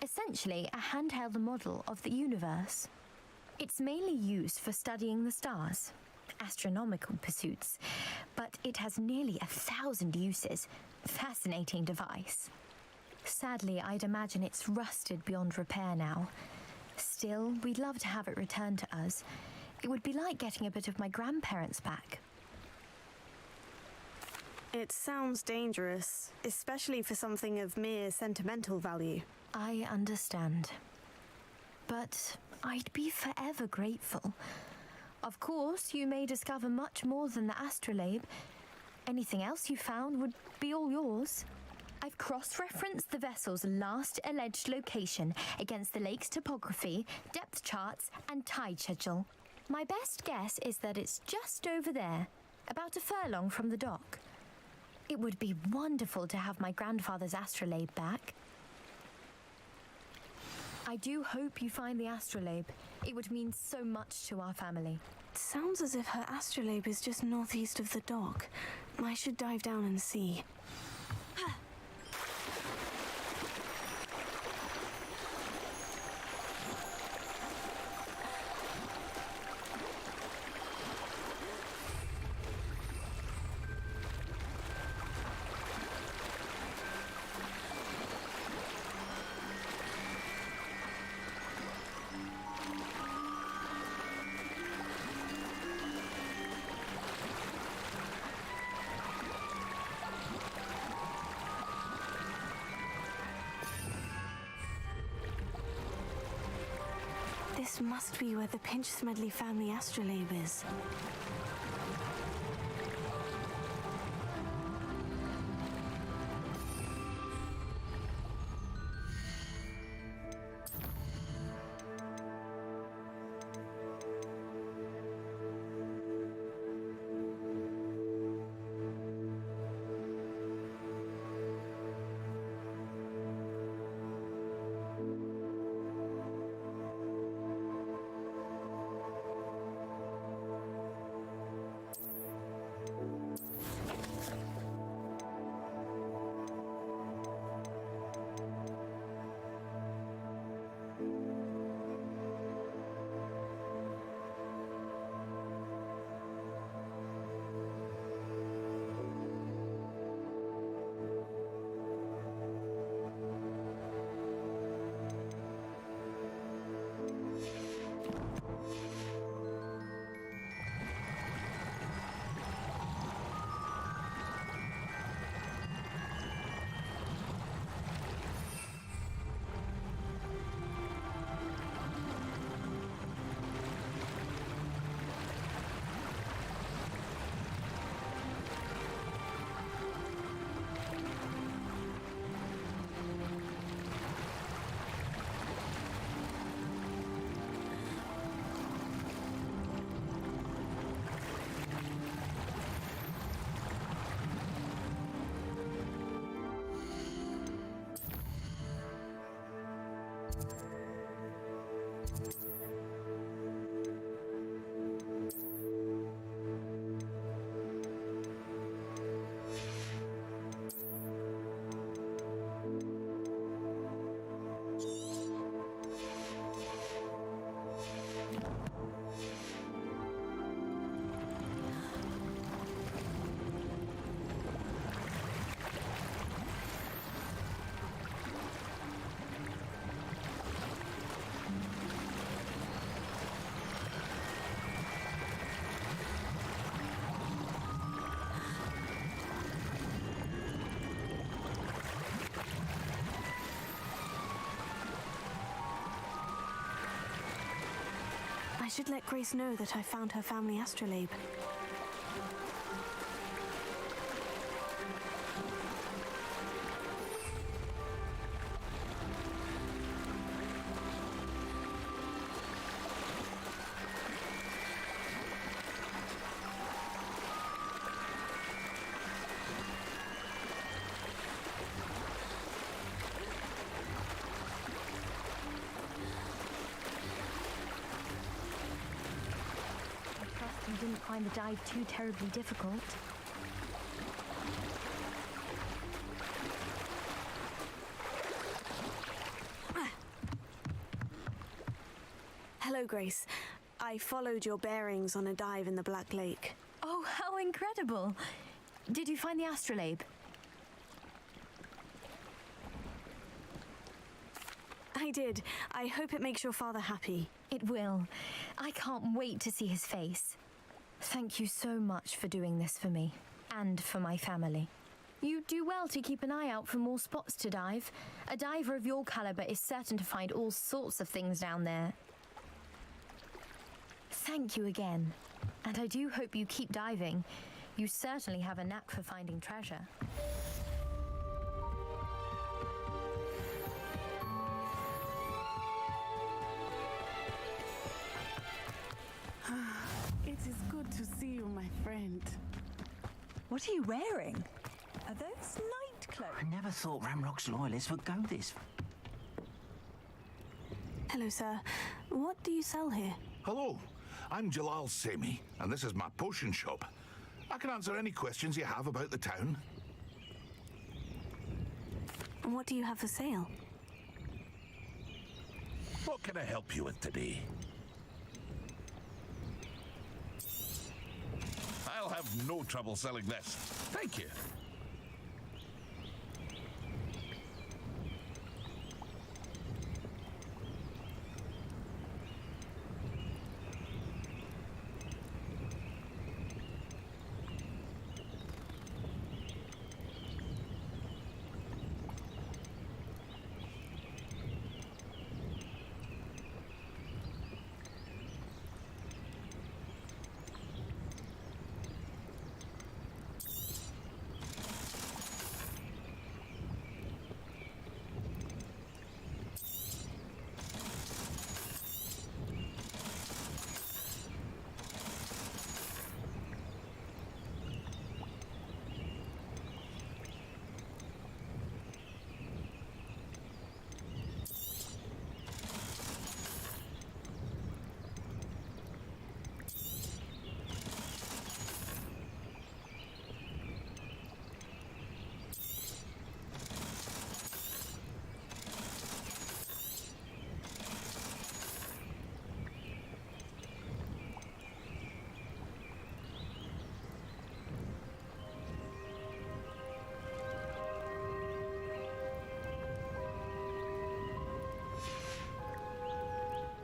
Essentially a handheld model of the universe. It's mainly used for studying the stars, astronomical pursuits, but it has nearly 1,000 uses. Fascinating device. Sadly, I'd imagine it's rusted beyond repair now. Still, we'd love to have it returned to us. It would be like getting a bit of my grandparents back. It sounds dangerous, especially for something of mere sentimental value. I understand. But I'd be forever grateful. Of course, you may discover much more than the astrolabe. Anything else you found would be all yours. I've cross-referenced the vessel's last alleged location against the lake's topography, depth charts, and tide schedule. My best guess is that it's just over there, about a furlong from the dock. It would be wonderful to have my grandfather's astrolabe back. I do hope you find the astrolabe. It would mean so much to our family. It sounds as if her astrolabe is just northeast of the dock. I should dive down and see. This must be where the Pinch-Smedley family astrolabe is. should let Grace know that I found her family astrolabe. You didn't find the dive too terribly difficult. Hello, Grace. I followed your bearings on a dive in the Black Lake. Oh, how incredible! Did you find the astrolabe? I did. I hope it makes your father happy. It will. I can't wait to see his face. Thank you so much for doing this for me, and for my family. You do well to keep an eye out for more spots to dive. A diver of your caliber is certain to find all sorts of things down there. Thank you again, and I do hope you keep diving. You certainly have a knack for finding treasure. It is good to see you, my friend. What are you wearing? Are those night clothes? I never thought Ramrock's loyalists would go this. Hello, sir. What do you sell here? Hello, I'm Jalal Semi, and this is my potion shop. I can answer any questions you have about the town. What do you have for sale? What can I help you with today? I'll have no trouble selling this. Thank you.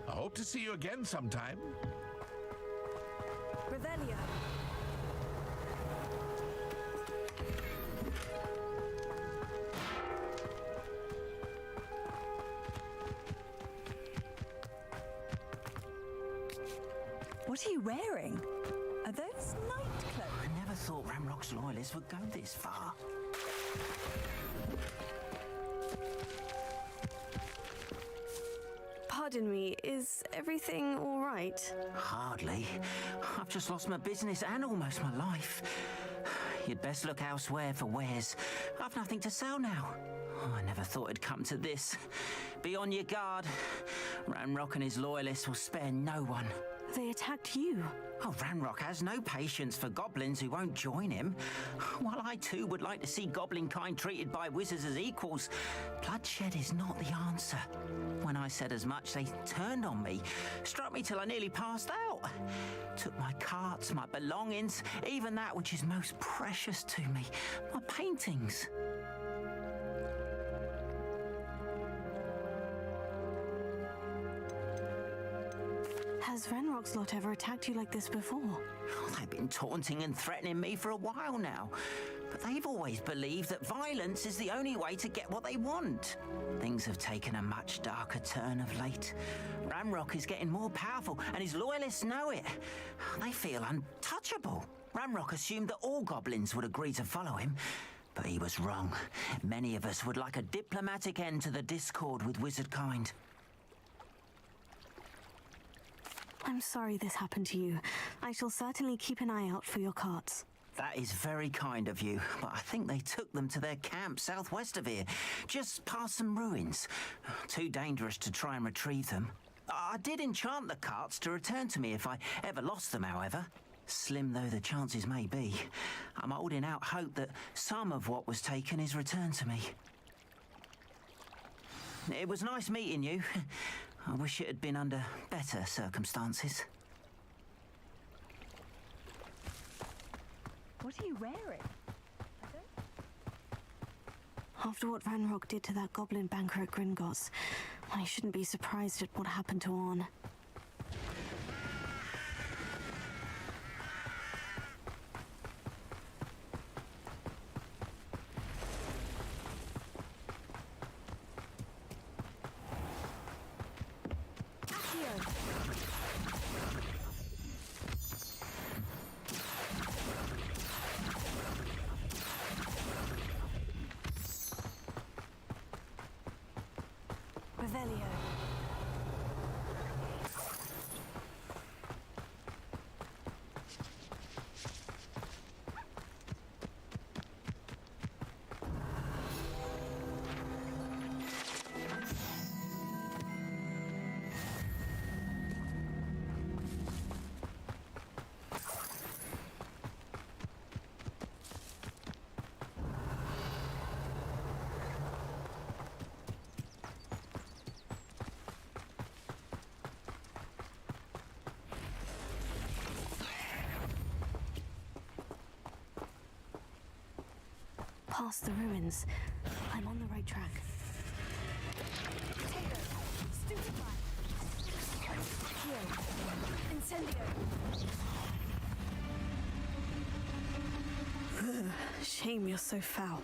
I hope to see you again sometime. Revelia. What are you wearing? Are those night clothes? I never thought Ramrock's loyalists would go this far. Pardon me, is everything all right? Hardly. I've just lost my business and almost my life. You'd best look elsewhere for wares. I've nothing to sell now. Oh, I never thought it'd come to this. Be on your guard. Ranrock and his loyalists will spare no one. They attacked you. Oh, Ranrock has no patience for goblins who won't join him. While I too would like to see goblin kind treated by wizards as equals, bloodshed is not the answer. When I said as much, they turned on me, struck me till I nearly passed out. Took my carts, my belongings, even that which is most precious to me, my paintings. Has Ranrock's lot ever attacked you like this before? Oh, they've been taunting and threatening me for a while now. But they've always believed that violence is the only way to get what they want. Things have taken a much darker turn of late. Ramrock is getting more powerful, and his loyalists know it. They feel untouchable. Ramrock assumed that all goblins would agree to follow him, but he was wrong. Many of us would like a diplomatic end to the discord with wizard kind. I'm sorry this happened to you. I shall certainly keep an eye out for your carts. That is very kind of you, but I think they took them to their camp southwest of here, just past some ruins. Too dangerous to try and retrieve them. I did enchant the carts to return to me if I ever lost them, however. Slim though the chances may be, I'm holding out hope that some of what was taken is returned to me. It was nice meeting you. I wish it had been under better circumstances. What are you wearing? After what Ranrock did to that goblin banker at Gringotts, I shouldn't be surprised at what happened to Orn. Past the ruins. I'm on the right track. Shame you're so foul.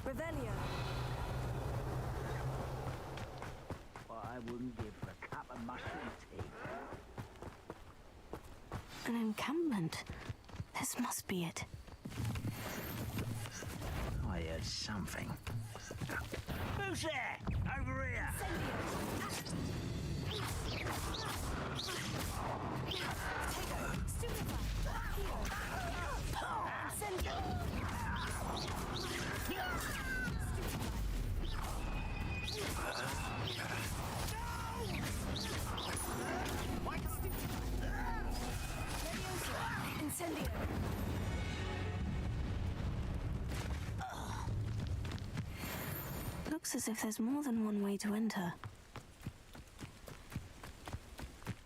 Revelio. What I wouldn't give for a cup of mushroom tea. An encampment. This must be it. I heard something. Who's there? Over here! Looks as if there's more than one way to enter.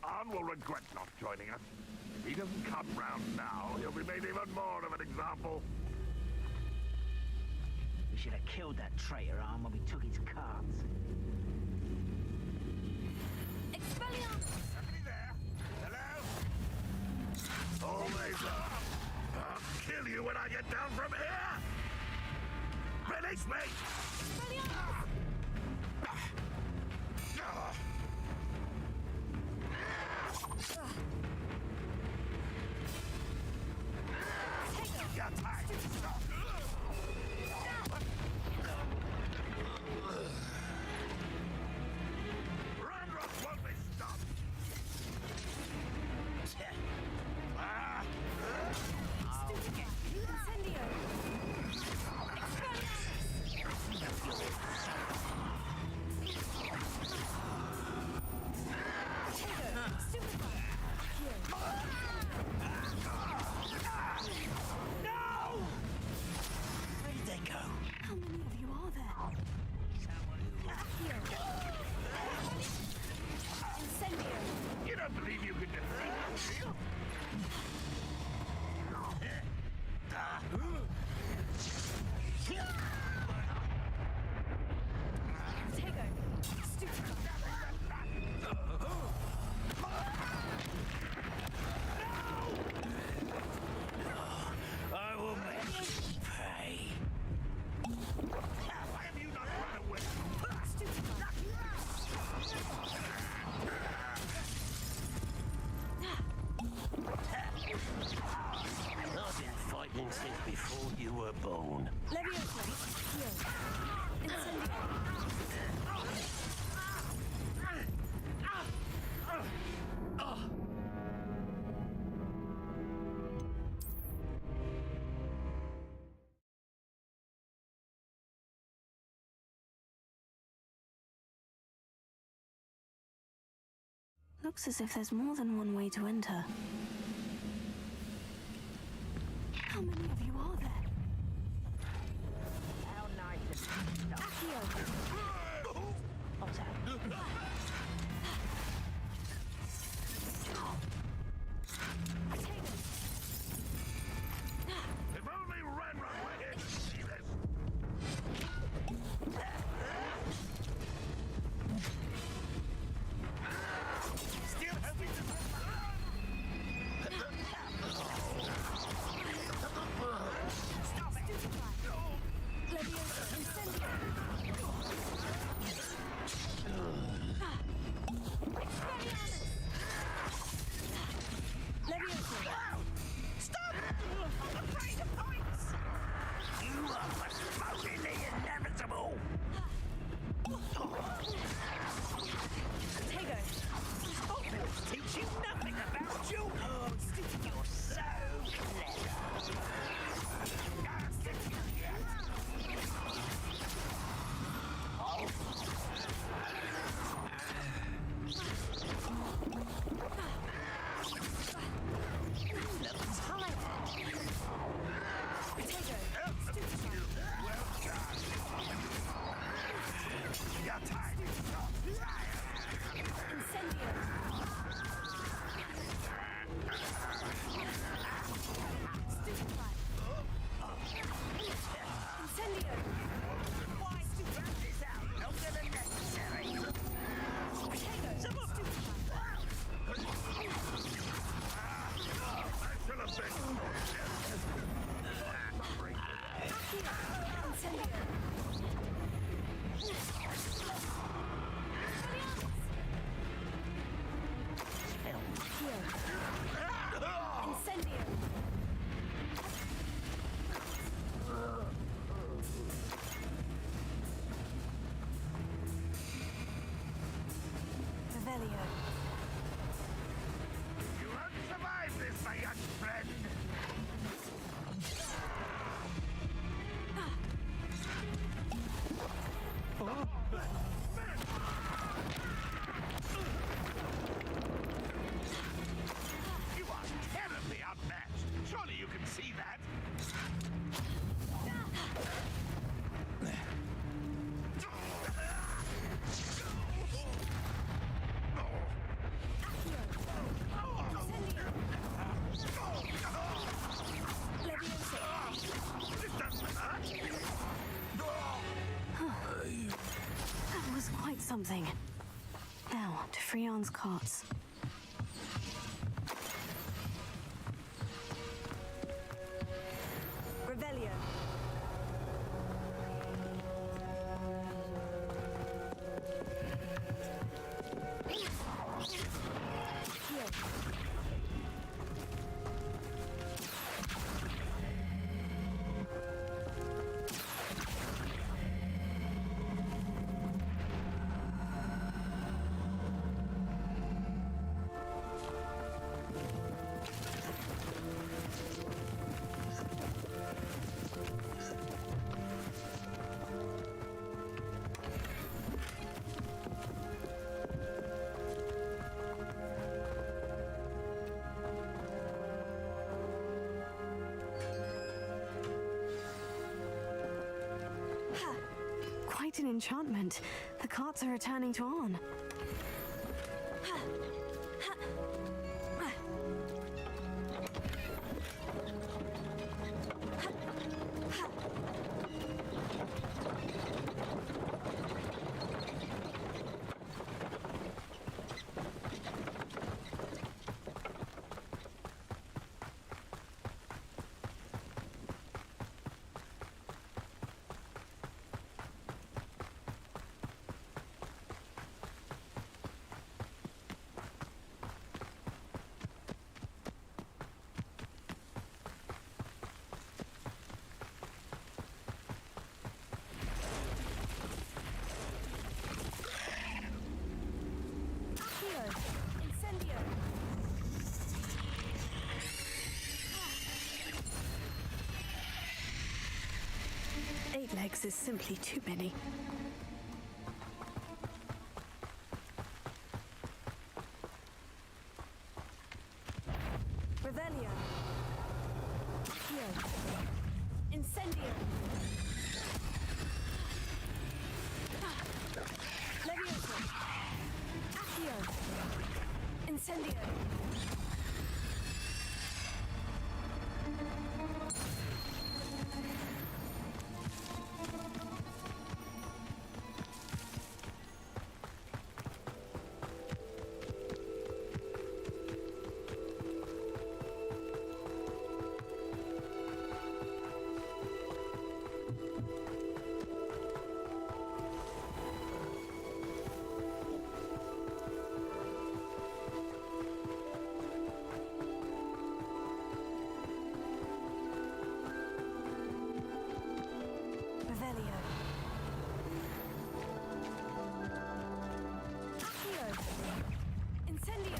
Arn will regret not joining us. If he doesn't come round now, he'll be made even more of an example. We should have killed that traitor Arn when we took his cards. Somebody there? Hello? Always up. I'll kill you when I get down from here! Release me! Ranrock won't be stopped! Looks as if there's more than one way to enter. How many of you are there? How nice of you. Accio! If only Ren were here to see this. Still hoping to... Stop it! Leviosa, incendio! Leviosa! Stop! I'm afraid of heights! You are what's most inevitable! Tego! Hogwarts teach you nothing about you! You're so clever! Your time is up! Incendio! Incendio! Why stupid this out? Longer than necessary! Some of you! I should have been... Incendio! Incendio! Revelio. You won't survive this, my young friend! You are terribly outmatched. Surely you can see that. That was quite something. Now, to Freon's carts. Revelio. Quite an enchantment. The carts are returning to Arn. Incendio! 8 legs is simply too many. Expelliarmus. Accio. Incendio.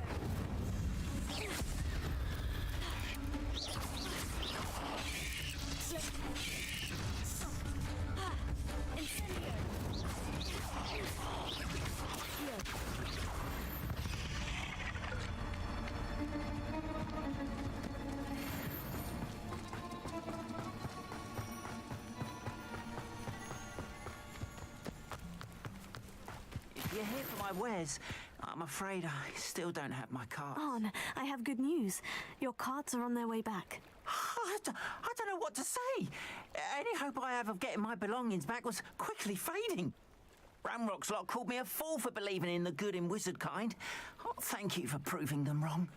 Incendio. If you're here for my wares, I'm afraid I still don't have my cards. Arn, I have good news. Your cards are on their way back. I don't know what to say. Any hope I have of getting my belongings back was quickly fading. Ramrock's lot called me a fool for believing in the good in wizard kind. Oh, thank you for proving them wrong.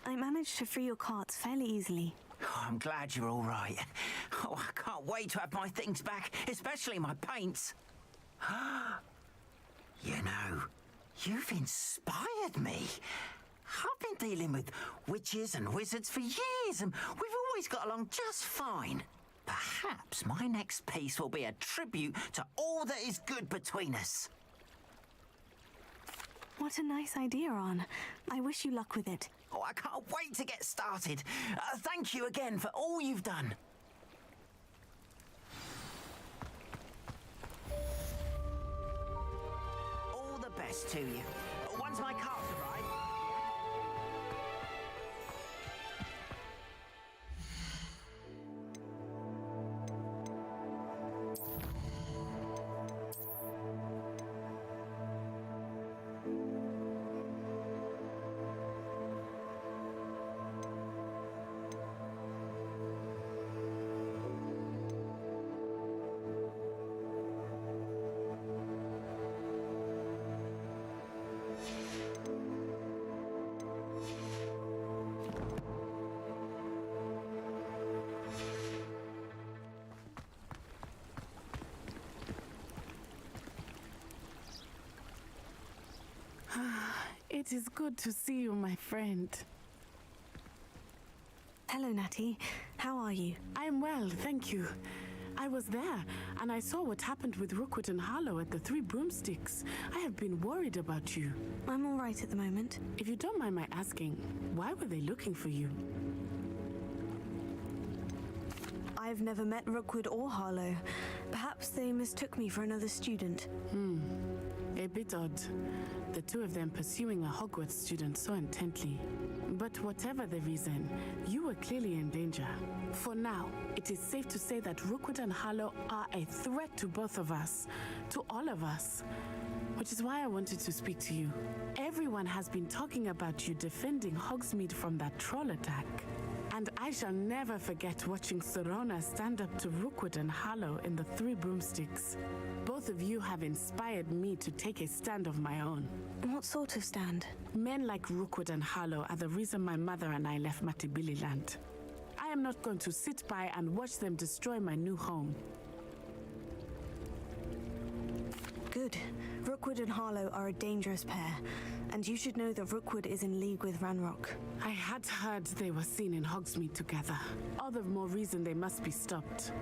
I managed to free your cards fairly easily. Oh, I'm glad you're all right. Oh, I can't wait to have my things back, especially my paints. You know, you've inspired me. I've been dealing with witches and wizards for years, and we've always got along just fine. Perhaps my next piece will be a tribute to all that is good between us. What a nice idea, Arn. I wish you luck with it. Oh, I can't wait to get started. Thank you again for all you've done. All the best to you. Once my cards arrive... It is good to see you, my friend. Hello, Natty. How are you? I'm well, thank you. I was there, and I saw what happened with Rookwood and Harlow at the Three Broomsticks. I have been worried about you. I'm all right at the moment. If you don't mind my asking, why were they looking for you? I've never met Rookwood or Harlow. Perhaps they mistook me for another student. A bit odd. The two of them pursuing a Hogwarts student so intently. But whatever the reason, you were clearly in danger. For now, it is safe to say that Rookwood and Harlow are a threat to both of us, to all of us. Which is why I wanted to speak to you. Everyone has been talking about you defending Hogsmeade from that troll attack. And I shall never forget watching Sorona stand up to Rookwood and Harlow in the Three Broomsticks. Both of you have inspired me to take a stand of my own. What sort of stand? Men like Rookwood and Harlow are the reason my mother and I left Matabeleland. I am not going to sit by and watch them destroy my new home. Good. Rookwood and Harlow are a dangerous pair, and you should know that Rookwood is in league with Ranrock. I had heard they were seen in Hogsmeade together. All the more reason they must be stopped.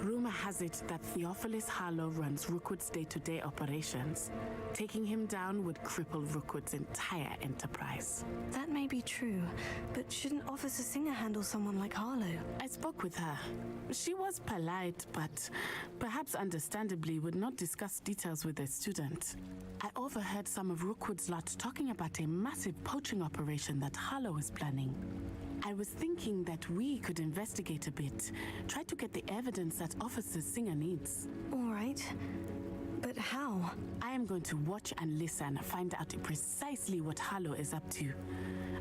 Rumor has it that Theophilus Harlow runs Rookwood's day-to-day operations. Taking him down would cripple Rookwood's entire enterprise. That may be true, but shouldn't Officer Singer handle someone like Harlow? I spoke with her. She was polite, but perhaps understandably would not discuss details with a student. I overheard some of Rookwood's lot talking about a massive poaching operation that Harlow is planning. I was thinking that we could investigate a bit, try to get the evidence that Officer Singer needs. All right. But how? I am going to watch and listen, find out precisely what Harlow is up to.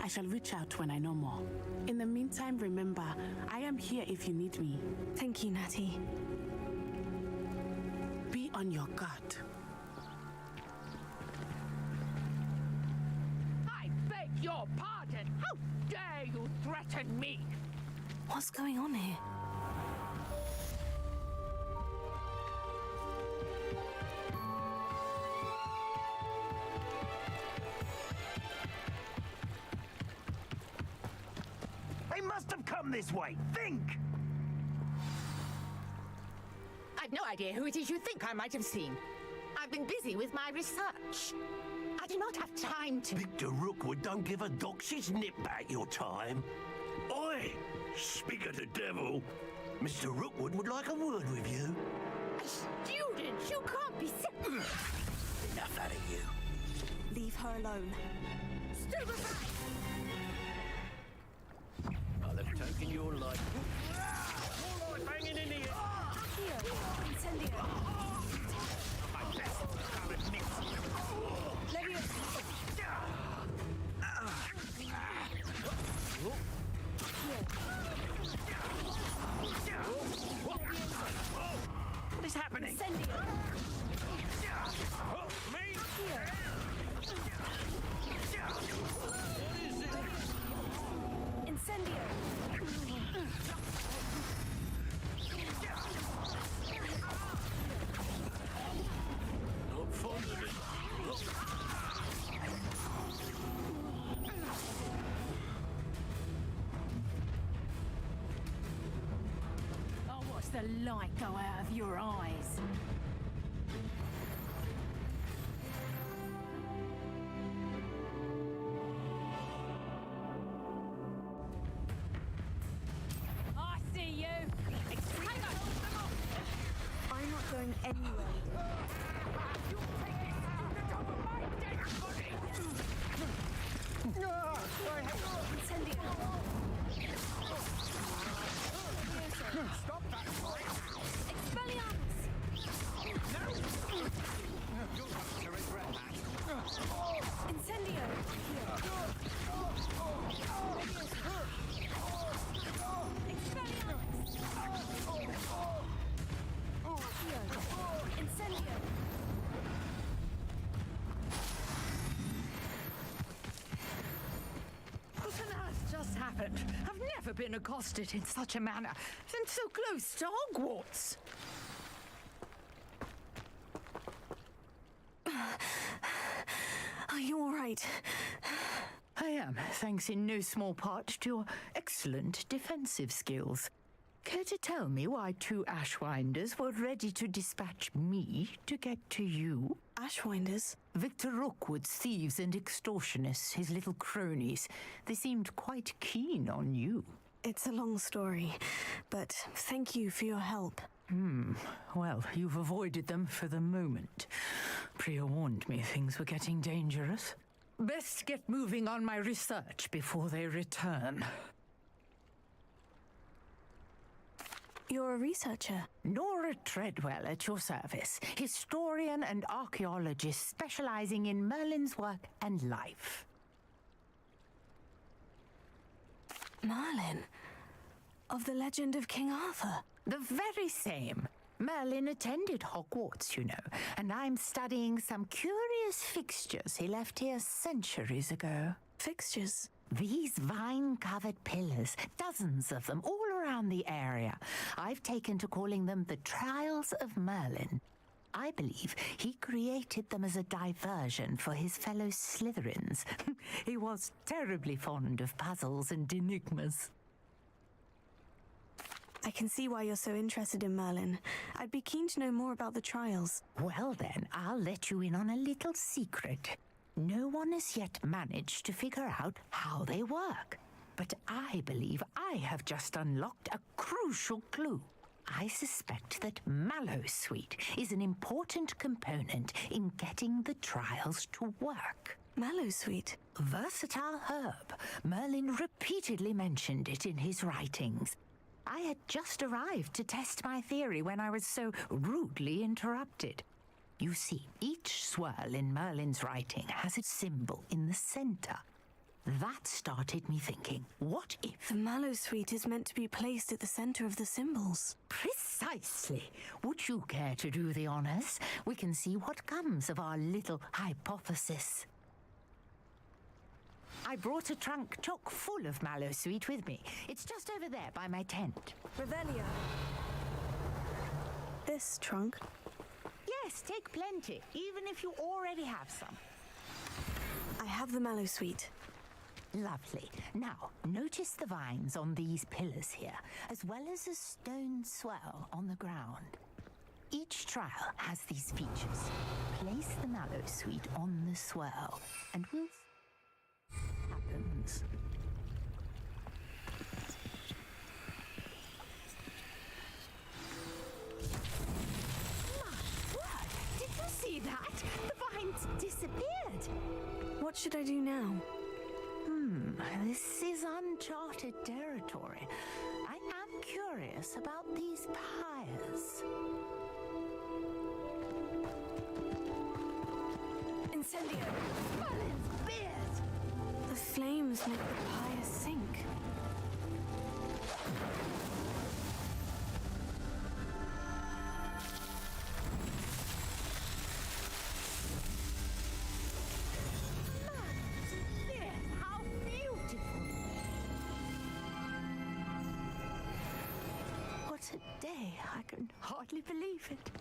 I shall reach out when I know more. In the meantime, remember, I am here if you need me. Thank you, Natty. Be on your guard. I beg your pardon! How dare you threaten me? What's going on here? They must have come this way. Think! idea who it is you think I might have seen. I've been busy with my research. I do not have time to... Victor Rookwood don't give a doxy's nip back your time. Oi! Speak of the devil. Mr. Rookwood would like a word with you. A student? You can't be... Enough out of you. Leave her alone. Stand aside! I'll have taken your life. More life hanging in here. Here, incendio. My best current mix. What is happening? Incendio. Me? Here. Incendio. Not fond of it. I'll watch the light go out of your eyes. I see you. I'm not going anywhere. Incendio. Stop that! Expelliarmus. You'll have to regret that. Incendio. Incendio. What on earth just happened? I've never been accosted in such a manner, and so close to Hogwarts. Are you all right? I am, thanks in no small part to your excellent defensive skills. Care to tell me why two Ashwinders were ready to dispatch me to get to you? Ashwinders? Victor Rookwood's thieves and extortionists, his little cronies. They seemed quite keen on you. It's a long story, but thank you for your help. Well, you've avoided them for the moment. Priya warned me things were getting dangerous. Best get moving on my research before they return. You're a researcher? Nora Treadwell at your service. Historian and archaeologist specializing in Merlin's work and life. Merlin? Of the legend of King Arthur? The very same. Merlin attended Hogwarts, you know, and I'm studying some curious fixtures he left here centuries ago. Fixtures? These vine-covered pillars, dozens of them all around the area. I've taken to calling them the Trials of Merlin. I believe he created them as a diversion for his fellow Slytherins. He was terribly fond of puzzles and enigmas. I can see why you're so interested in Merlin. I'd be keen to know more about the trials. Well then, I'll let you in on a little secret. No one has yet managed to figure out how they work. But I believe I have just unlocked a crucial clue. I suspect that Mallowsweet is an important component in getting the trials to work. Mallowsweet? Versatile herb. Merlin repeatedly mentioned it in his writings. I had just arrived to test my theory when I was so rudely interrupted. You see, each swirl in Merlin's writing has its symbol in the center. That started me thinking, what if... The Mallowsweet is meant to be placed at the center of the symbols. Precisely. Would you care to do the honors? We can see what comes of our little hypothesis. I brought a trunk chock full of Mallowsweet with me. It's just over there by my tent. Revelio. This trunk? Yes, take plenty, even if you already have some. I have the Mallowsweet. Lovely. Now, notice the vines on these pillars here, as well as a stone swell on the ground. Each trial has these features. Place the mallow sweet on the swirl, and we'll see what happens. My word! Did you see that? The vines disappeared. What should I do now? This is uncharted territory. I am curious about these pyres. Incendio! Merlin's beard! The flames make the pyre sink. Today, I can hardly believe it.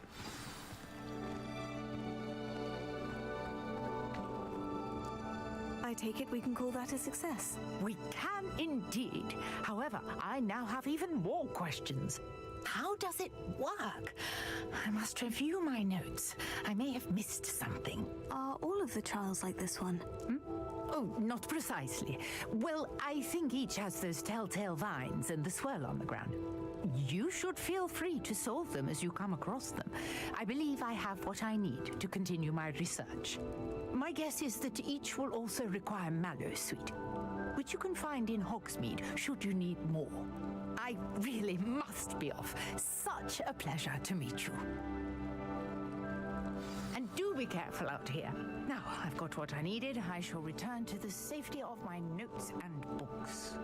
I take it we can call that a success. We can indeed. However, I now have even more questions. How does it work? I must review my notes. I may have missed something. Are all of the trials like this one? Oh, not precisely. Well, I think each has those telltale vines and the swirl on the ground. You should feel free to solve them as you come across them. I believe I have what I need to continue my research. My guess is that each will also require mallow sweet, which you can find in Hogsmeade should you need more. I really must be off. Such a pleasure to meet you. And do be careful out here. Now I've got what I needed. I shall return to the safety of my notes and books.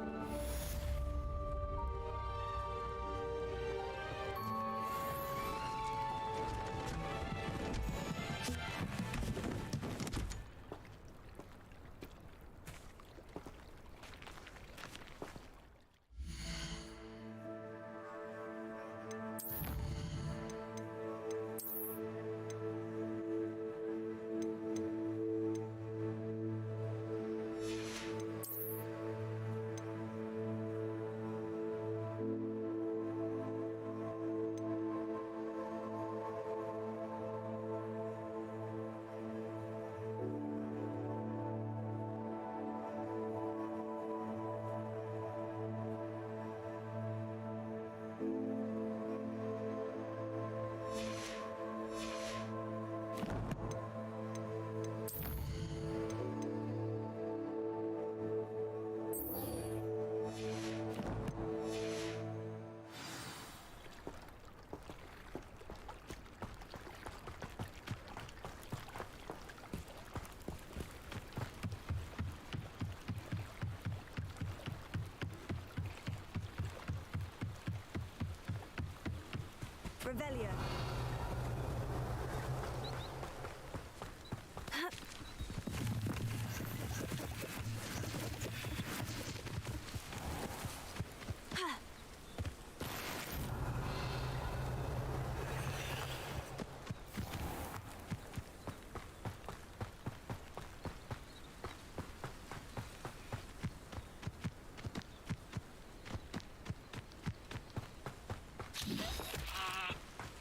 Revelio.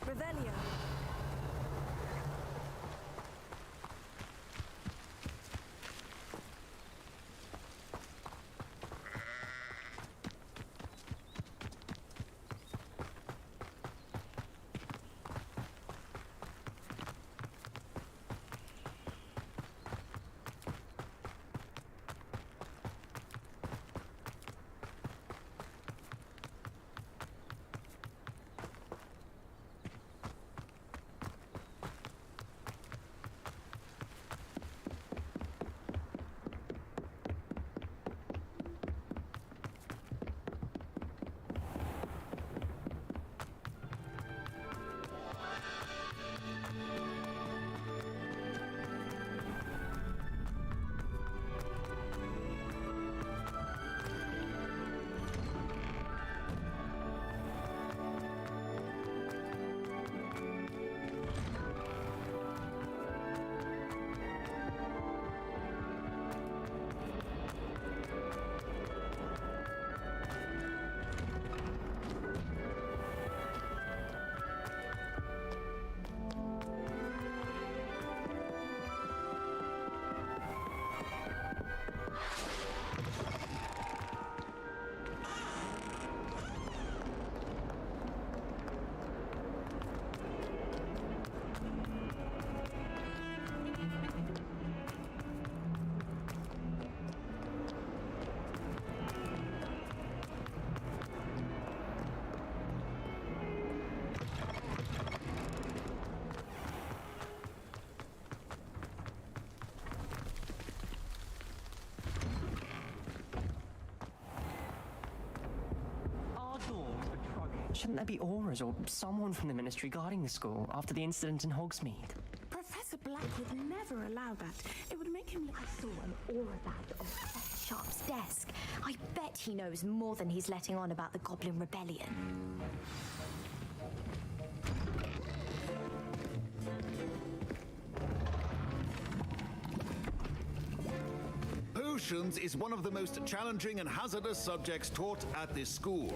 Revelio. Shouldn't there be auras or someone from the ministry guarding the school after the incident in Hogsmeade? Professor Black would never allow that. It would make him look... I saw an aura band on Professor Sharp's desk. I bet he knows more than he's letting on about the Goblin Rebellion. Potions is one of the most challenging and hazardous subjects taught at this school.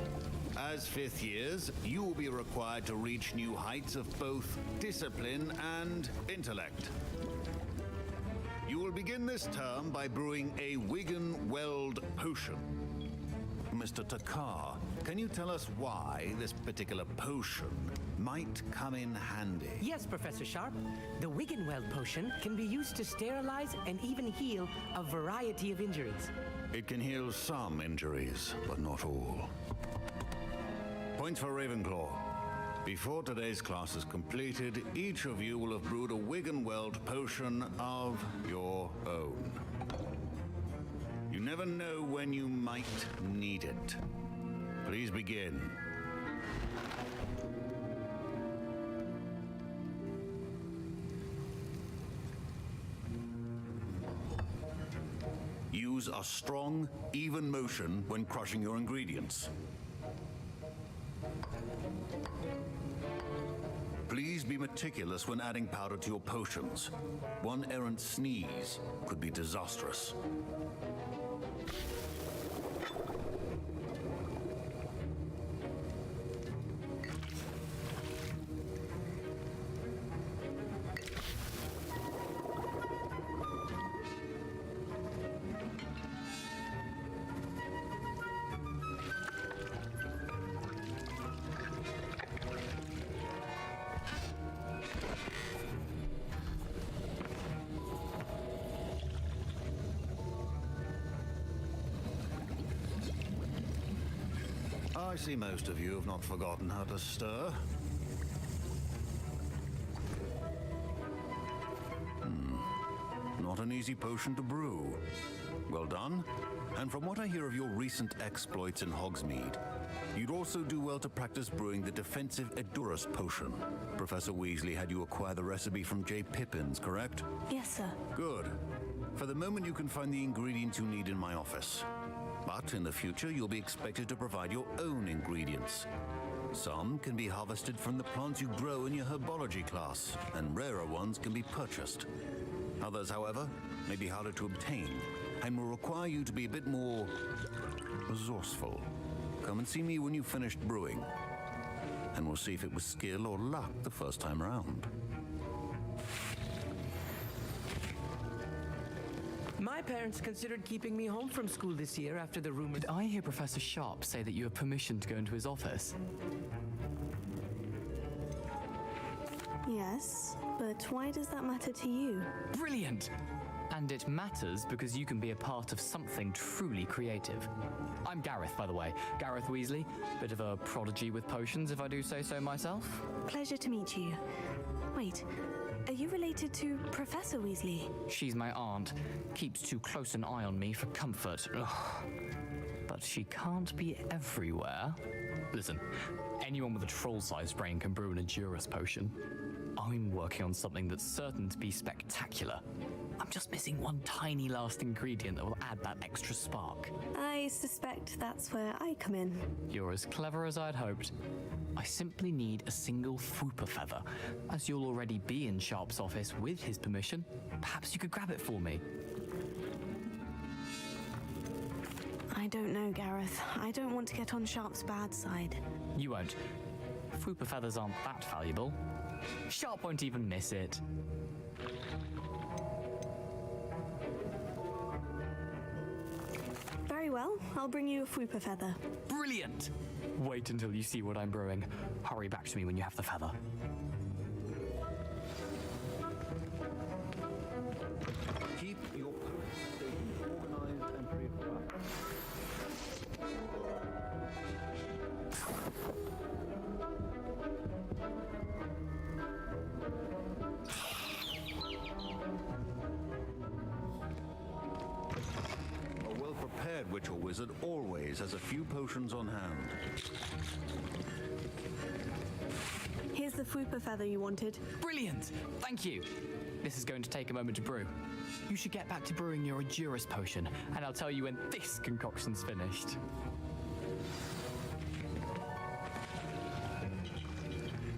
As fifth years, you will be required to reach new heights of both discipline and intellect. You will begin this term by brewing a Wigan-Weld potion. Mr. Takar, can you tell us why this particular potion might come in handy? Yes, Professor Sharp. The Wigan-Weld potion can be used to sterilize and even heal a variety of injuries. It can heal some injuries, but not all. Points for Ravenclaw. Before today's class is completed, each of you will have brewed a Wigan-Weld potion of your own. You never know when you might need it. Please begin. Use a strong, even motion when crushing your ingredients. Please be meticulous when adding powder to your potions. One errant sneeze could be disastrous. I see most of you have not forgotten how to stir. Not an easy potion to brew. Well done. And from what I hear of your recent exploits in Hogsmeade, you'd also do well to practice brewing the defensive Edurus potion. Professor Weasley had you acquire the recipe from J. Pippins, correct? Yes, sir. Good. For the moment, you can find the ingredients you need in my office. But in the future, you'll be expected to provide your own ingredients. Some can be harvested from the plants you grow in your herbology class, and rarer ones can be purchased. Others, however, may be harder to obtain, and will require you to be a bit more resourceful. Come and see me when you've finished brewing, and we'll see if it was skill or luck the first time around. My parents considered keeping me home from school this year after the rumor. Did I hear Professor Sharp say that you have permission to go into his office? Yes, but why does that matter to you? Brilliant! And it matters because you can be a part of something truly creative. I'm Gareth, by the way. Gareth Weasley. Bit of a prodigy with potions, if I do say so myself. Pleasure to meet you. Wait, are you related to Professor Weasley? She's my aunt. Keeps too close an eye on me for comfort. Ugh. But she can't be everywhere. Listen, anyone with a troll-sized brain can brew an Edurus potion. I'm working on something that's certain to be spectacular. I'm just missing one tiny last ingredient that will add that extra spark. I suspect that's where I come in. You're as clever as I'd hoped. I simply need a single Fooper feather. As you'll already be in Sharp's office with his permission, perhaps you could grab it for me. I don't know, Gareth. I don't want to get on Sharp's bad side. You won't. Fooper feathers aren't that valuable. Sharp won't even miss it. Very well, I'll bring you a Fooper feather. Brilliant! Wait until you see what I'm brewing. Hurry back to me when you have the feather. Keep your post stations organized and prepared. A well-prepared witch or wizard always has a few potions on hand. the Fupa feather you wanted. Brilliant! Thank you! This is going to take a moment to brew. You should get back to brewing your Edurus potion, and I'll tell you when this concoction's finished.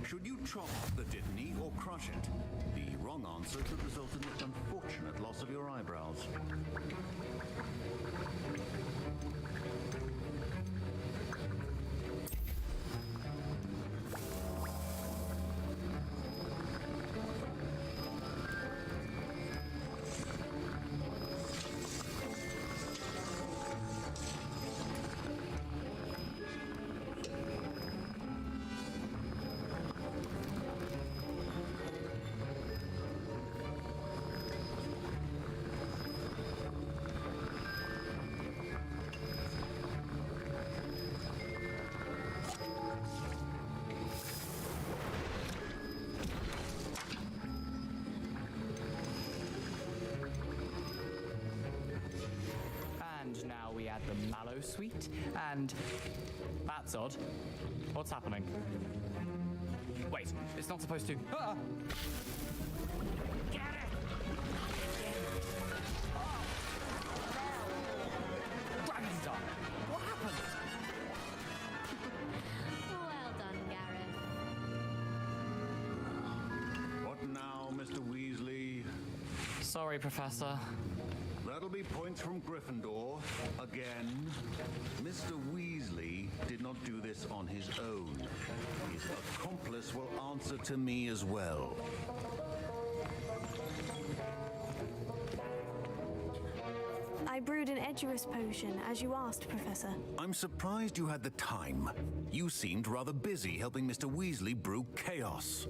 Should you chop the Dittany or crush it? The wrong answer could result in the unfortunate loss of your eyebrows. And now we add the mallow sweet, and that's odd. What's happening? Wait, it's not supposed to. Ah! Dragon's done. What happened? Well done, Gareth. What now, Mr. Weasley? Sorry, Professor. That'll be points from Gryffindor. Again. Mr. Weasley did not do this on his own. His accomplice will answer to me as well. I brewed an Edurus potion, as you asked, Professor. I'm surprised you had the time. You seemed rather busy helping Mr. Weasley brew chaos.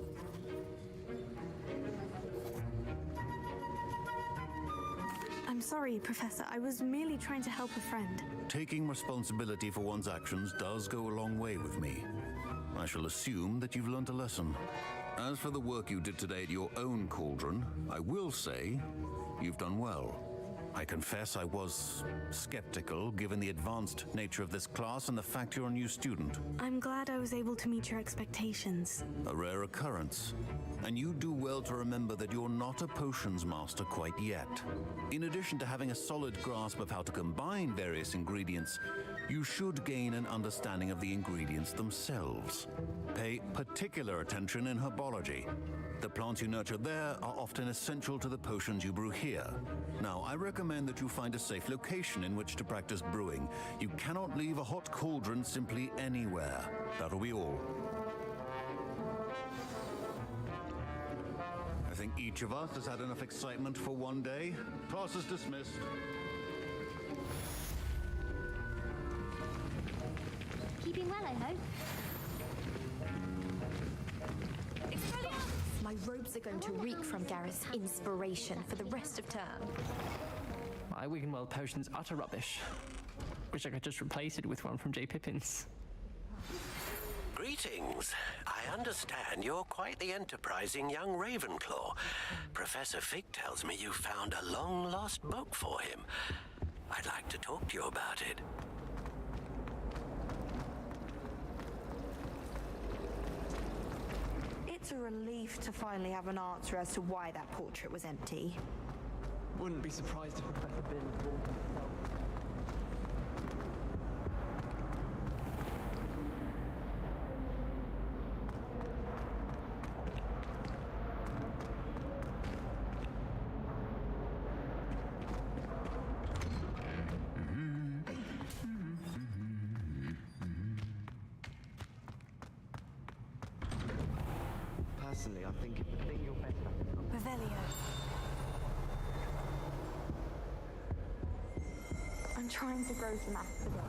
I'm sorry, Professor. I was merely trying to help a friend. Taking responsibility for one's actions does go a long way with me. I shall assume that you've learnt a lesson. As for the work you did today at your own cauldron, I will say you've done well. I confess I was skeptical, given the advanced nature of this class and the fact you're a new student. I'm glad I was able to meet your expectations. A rare occurrence. And you do well to remember that you're not a potions master quite yet. In addition to having a solid grasp of how to combine various ingredients, you should gain an understanding of the ingredients themselves. Pay particular attention in herbology. The plants you nurture there are often essential to the potions you brew here. Now, I recommend that you find a safe location in which to practice brewing. You cannot leave a hot cauldron simply anywhere. That'll be all. I think each of us has had enough excitement for one day. Class is dismissed. Keeping well, I hope. My robes are going to reek from Gareth's inspiration for the rest of term. My Wiggenweld potion's utter rubbish. Wish I could just replace it with one from J. Pippin's. Greetings. I understand you're quite the enterprising young Ravenclaw. Professor Fig tells me you found a long-lost book for him. I'd like to talk to you about it. It's a relief to finally have an answer as to why that portrait was empty. Wouldn't be surprised if Professor Bin was born himself. Personally, I think if the thing you're better at... Revelio. I'm trying to grow some asphodel.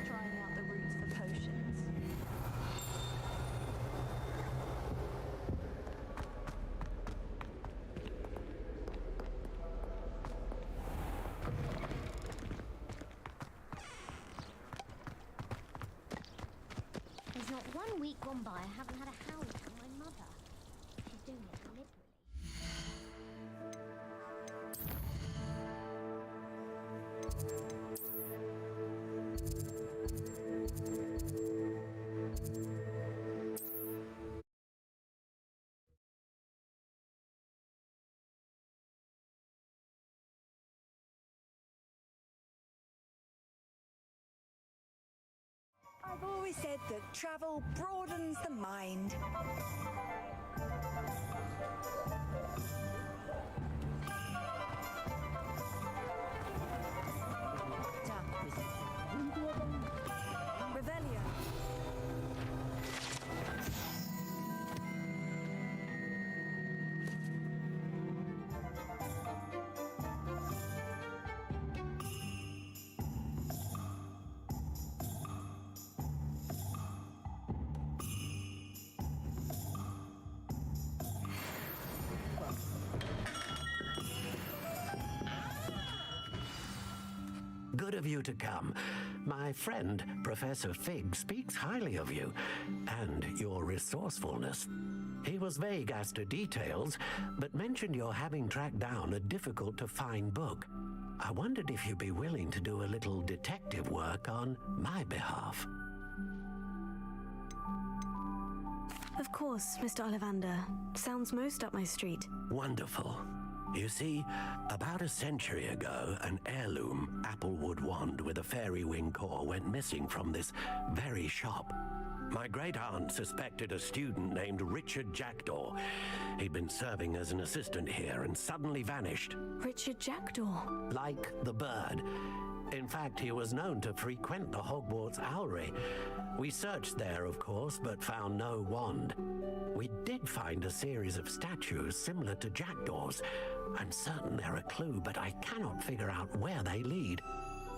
Trying out the roots for potions. There's not 1 week gone by I haven't had a howl from my mother. She's doing it deliberately. always said that travel broadens the mind. Revelio. Good of you to come. My friend, Professor Fig, speaks highly of you and your resourcefulness. He was vague as to details, but mentioned your having tracked down a difficult-to-find book. I wondered if you'd be willing to do a little detective work on my behalf. Of course, Mr. Ollivander. Sounds most up my street. Wonderful. You see, about a century ago, an heirloom applewood wand with a fairy wing core went missing from this very shop. My great-aunt suspected a student named Richard Jackdaw. He'd been serving as an assistant here and suddenly vanished. Richard Jackdaw? Like the bird. In fact, he was known to frequent the Hogwarts Owlery. We searched there, of course, but found no wand. We did find a series of statues similar to Jackdaw's. I'm certain they're a clue, but I cannot figure out where they lead.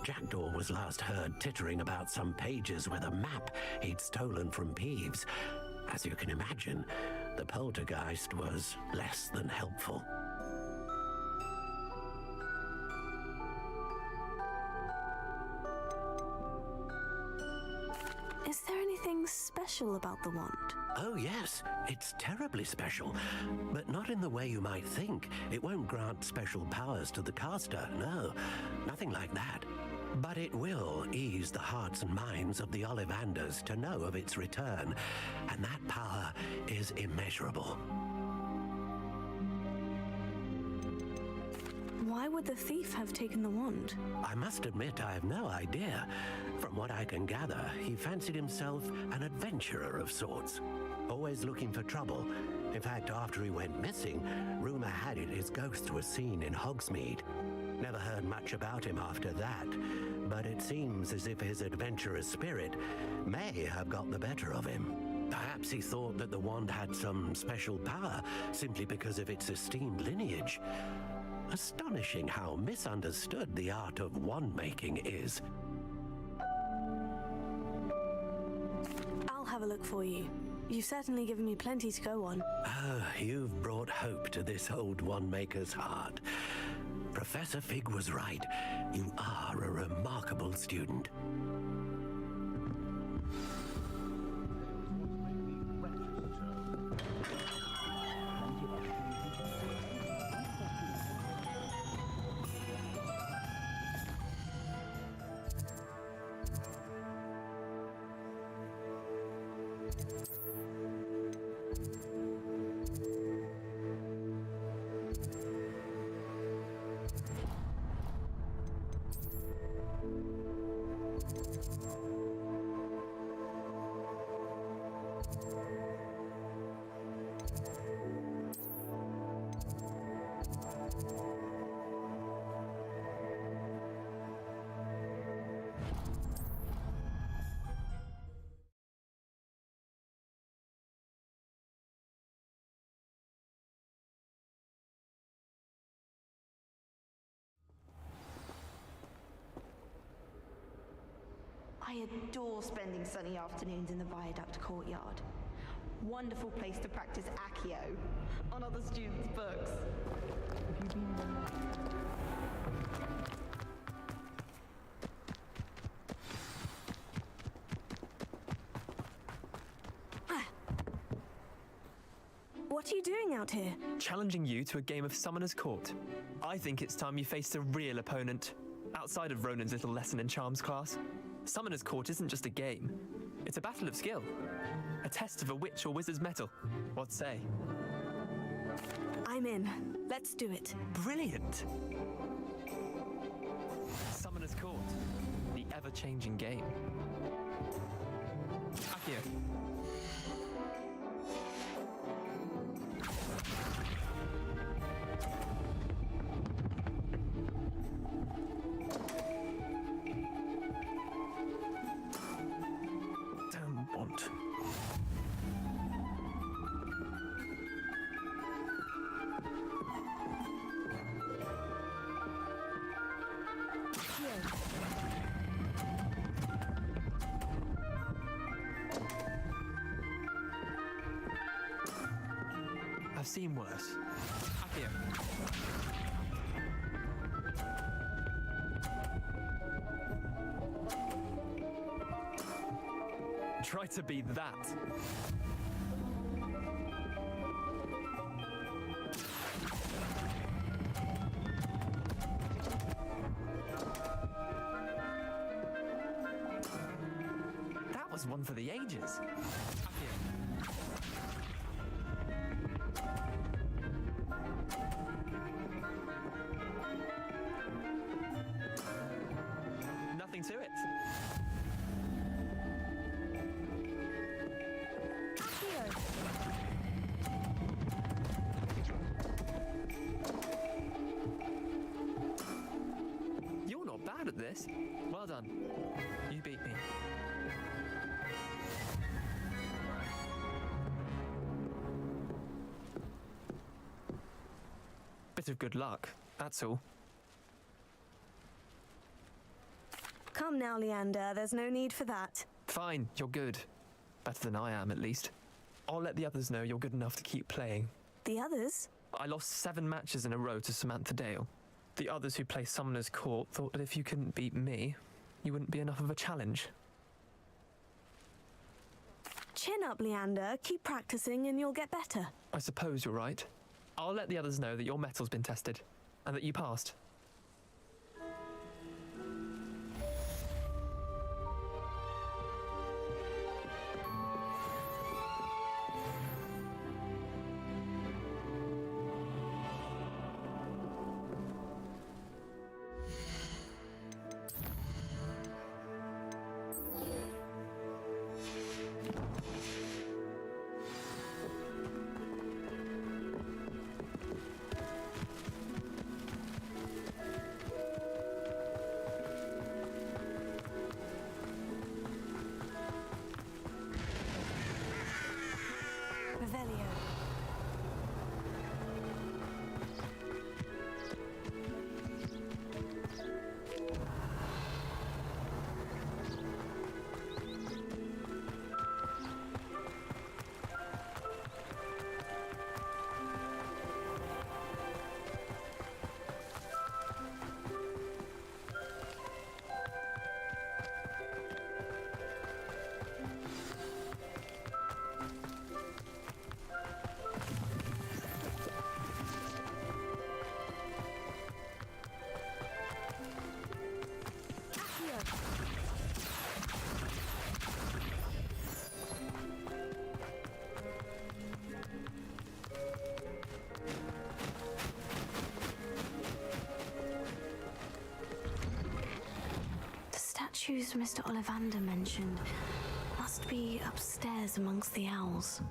Jackdaw was last heard tittering about some pages with a map he'd stolen from Peeves. As you can imagine, the poltergeist was less than helpful. Is there anything special about the wand? Oh yes, it's terribly special, but not in the way you might think. It won't grant special powers to the caster, no, nothing like that. But it will ease the hearts and minds of the Ollivanders to know of its return, and that power is immeasurable. Why would the thief have taken the wand? I must admit I have no idea. From what I can gather, he fancied himself an adventurer of sorts, always looking for trouble. In fact, after he went missing, rumor had it his ghost was seen in Hogsmeade. Never heard much about him after that, but it seems as if his adventurous spirit may have got the better of him. Perhaps he thought that the wand had some special power simply because of its esteemed lineage. Astonishing how misunderstood the art of wand-making is. I'll have a look for you. You've certainly given me plenty to go on. Oh, you've brought hope to this old wand-maker's heart. Professor Fig was right. You are a remarkable student. I adore spending sunny afternoons in the Viaduct courtyard. Wonderful place to practice Accio on other students' books. What are you doing out here? Challenging you to a game of Summoner's Court. I think it's time you faced a real opponent, outside of Ronan's little lesson in charms class. Summoner's Court isn't just a game. It's a battle of skill. A test of a witch or wizard's mettle. What say? I'm in. Let's do it. Brilliant! Summoner's Court. The ever-changing game. Accio. Don't want. I've seen worse. Accio. Try to be that. That was one for the ages. Nothing to it. You're not bad at this. Well done. You beat me. Bit of good luck, that's all. Come now, Leander, there's no need for that. Fine, you're good. Better than I am, at least. I'll let the others know you're good enough to keep playing. The others? I lost 7 matches in a row to Samantha Dale. The others who play Summoner's Court thought that if you couldn't beat me, you wouldn't be enough of a challenge. Chin up, Leander. Keep practicing and you'll get better. I suppose you're right. I'll let the others know that your metal's been tested, and that you passed. Statues Mr. Ollivander mentioned must be upstairs amongst the owls.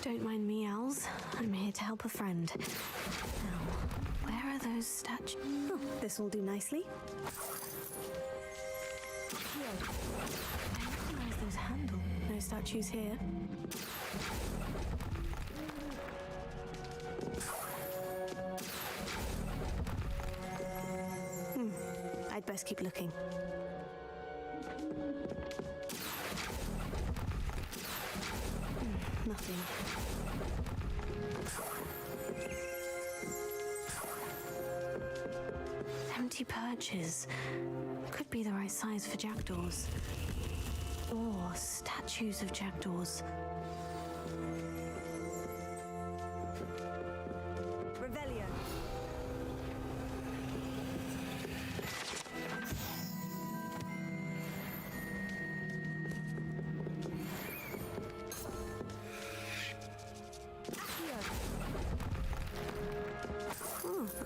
Don't mind me, owls. I'm here to help a friend. Now, where are those statues? Oh, this will do nicely. I recognize those handles. No statues here. I'd best keep looking. Nothing. Empty perches. Could be the right size for jackdaws. Or statues of jackdaws. Revelio.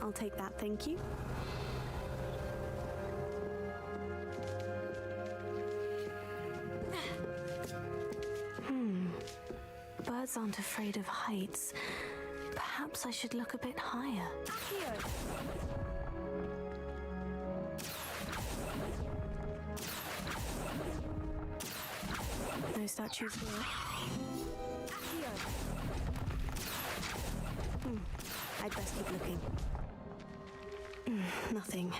I'll take that, thank you. Birds aren't afraid of heights. Perhaps I should look a bit higher. Accio! No statues here. Accio! I'd best keep looking. Nothing.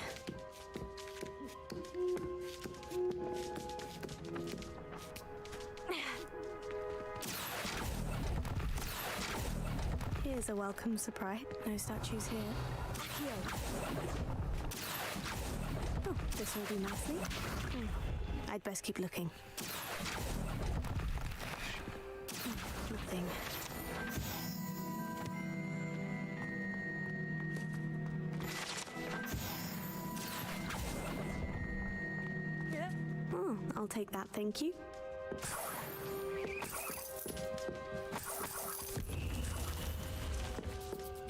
Here's a welcome surprise. No statues here. Accio! Oh, this will do nicely. I'd best keep looking. Nothing. Oh, I'll take that, thank you.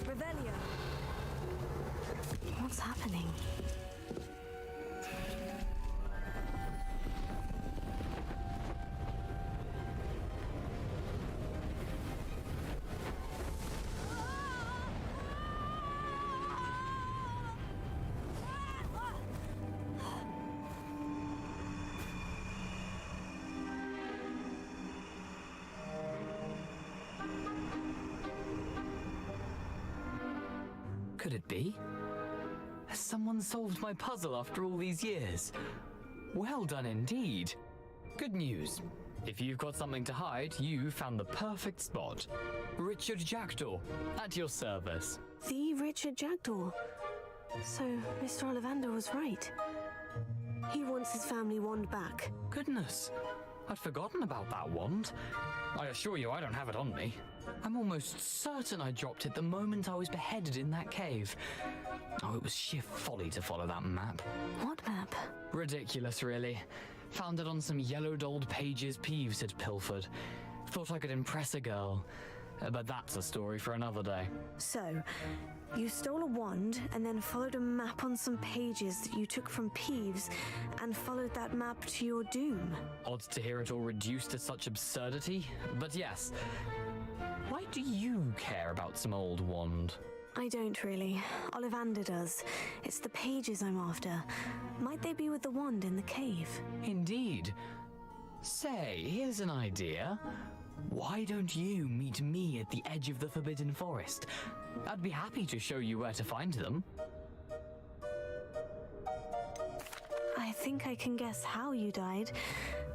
Revelio! What's happening? Could it be? Has someone solved my puzzle after all these years? Well done indeed. Good news. If you've got something to hide, you found the perfect spot. Richard Jackdaw, at your service. The Richard Jackdaw. So, Mr. Ollivander was right. He wants his family wand back. Goodness, I'd forgotten about that wand. I assure you I don't have it on me. I'm almost certain I dropped it the moment I was beheaded in that cave. Oh, it was sheer folly to follow that map. What map? Ridiculous, really. Found it on some yellowed old pages Peeves had pilfered. Thought I could impress a girl. But that's a story for another day. So, you stole a wand and then followed a map on some pages that you took from Peeves and followed that map to your doom. Odd to hear it all reduced to such absurdity, but yes. Why do you care about some old wand? I don't really. Ollivander does. It's the pages I'm after. Might they be with the wand in the cave? Indeed. Say, here's an idea. Why don't you meet me at the edge of the Forbidden Forest? I'd be happy to show you where to find them. I think I can guess how you died,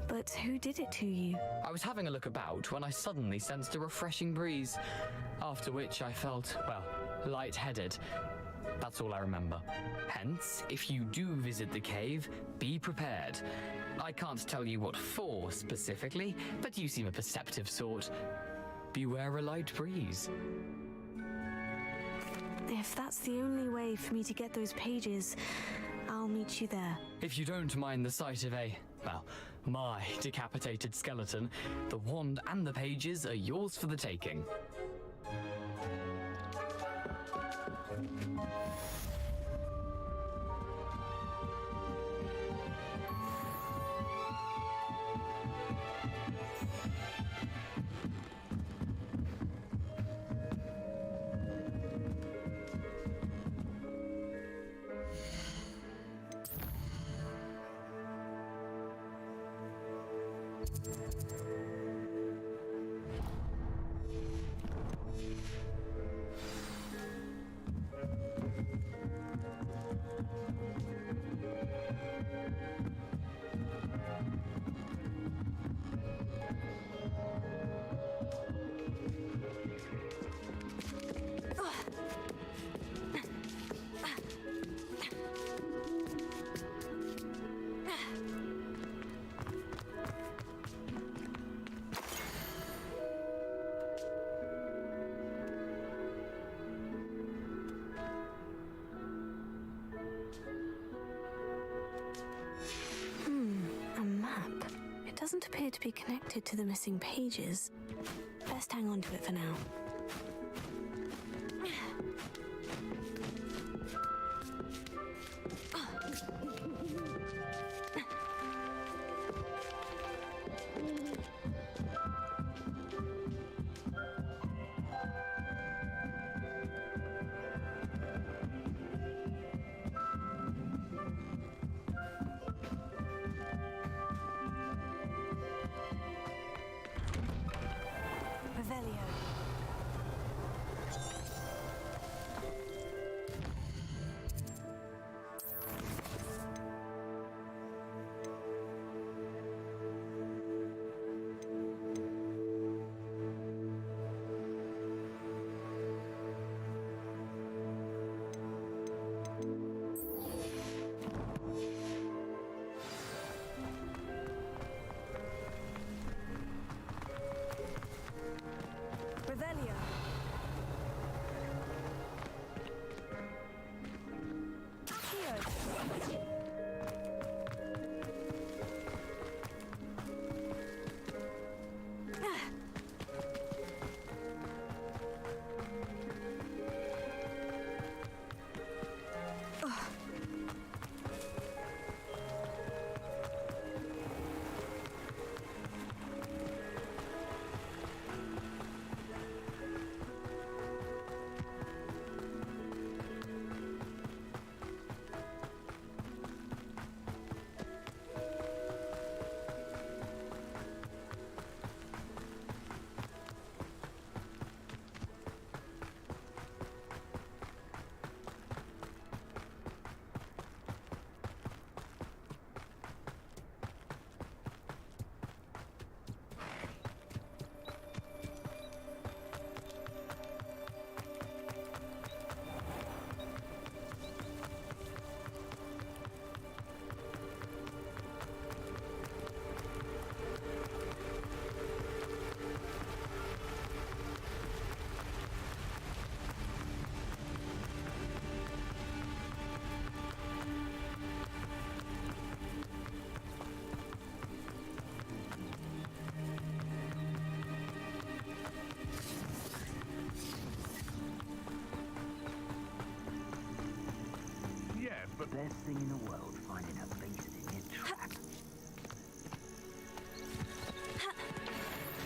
but who did it to you? I was having a look about when I suddenly sensed a refreshing breeze, after which I felt, well, lightheaded. That's all I remember. Hence, if you do visit the cave, be prepared. I can't tell you what for specifically, but you seem a perceptive sort. Beware a light breeze. If that's the only way for me to get those pages, I'll meet you there. If you don't mind the sight of my decapitated skeleton, the wand and the pages are yours for the taking. Doesn't appear to be connected to the missing pages. Best hang on to it for now. best thing in the world, finding a beast in your trap.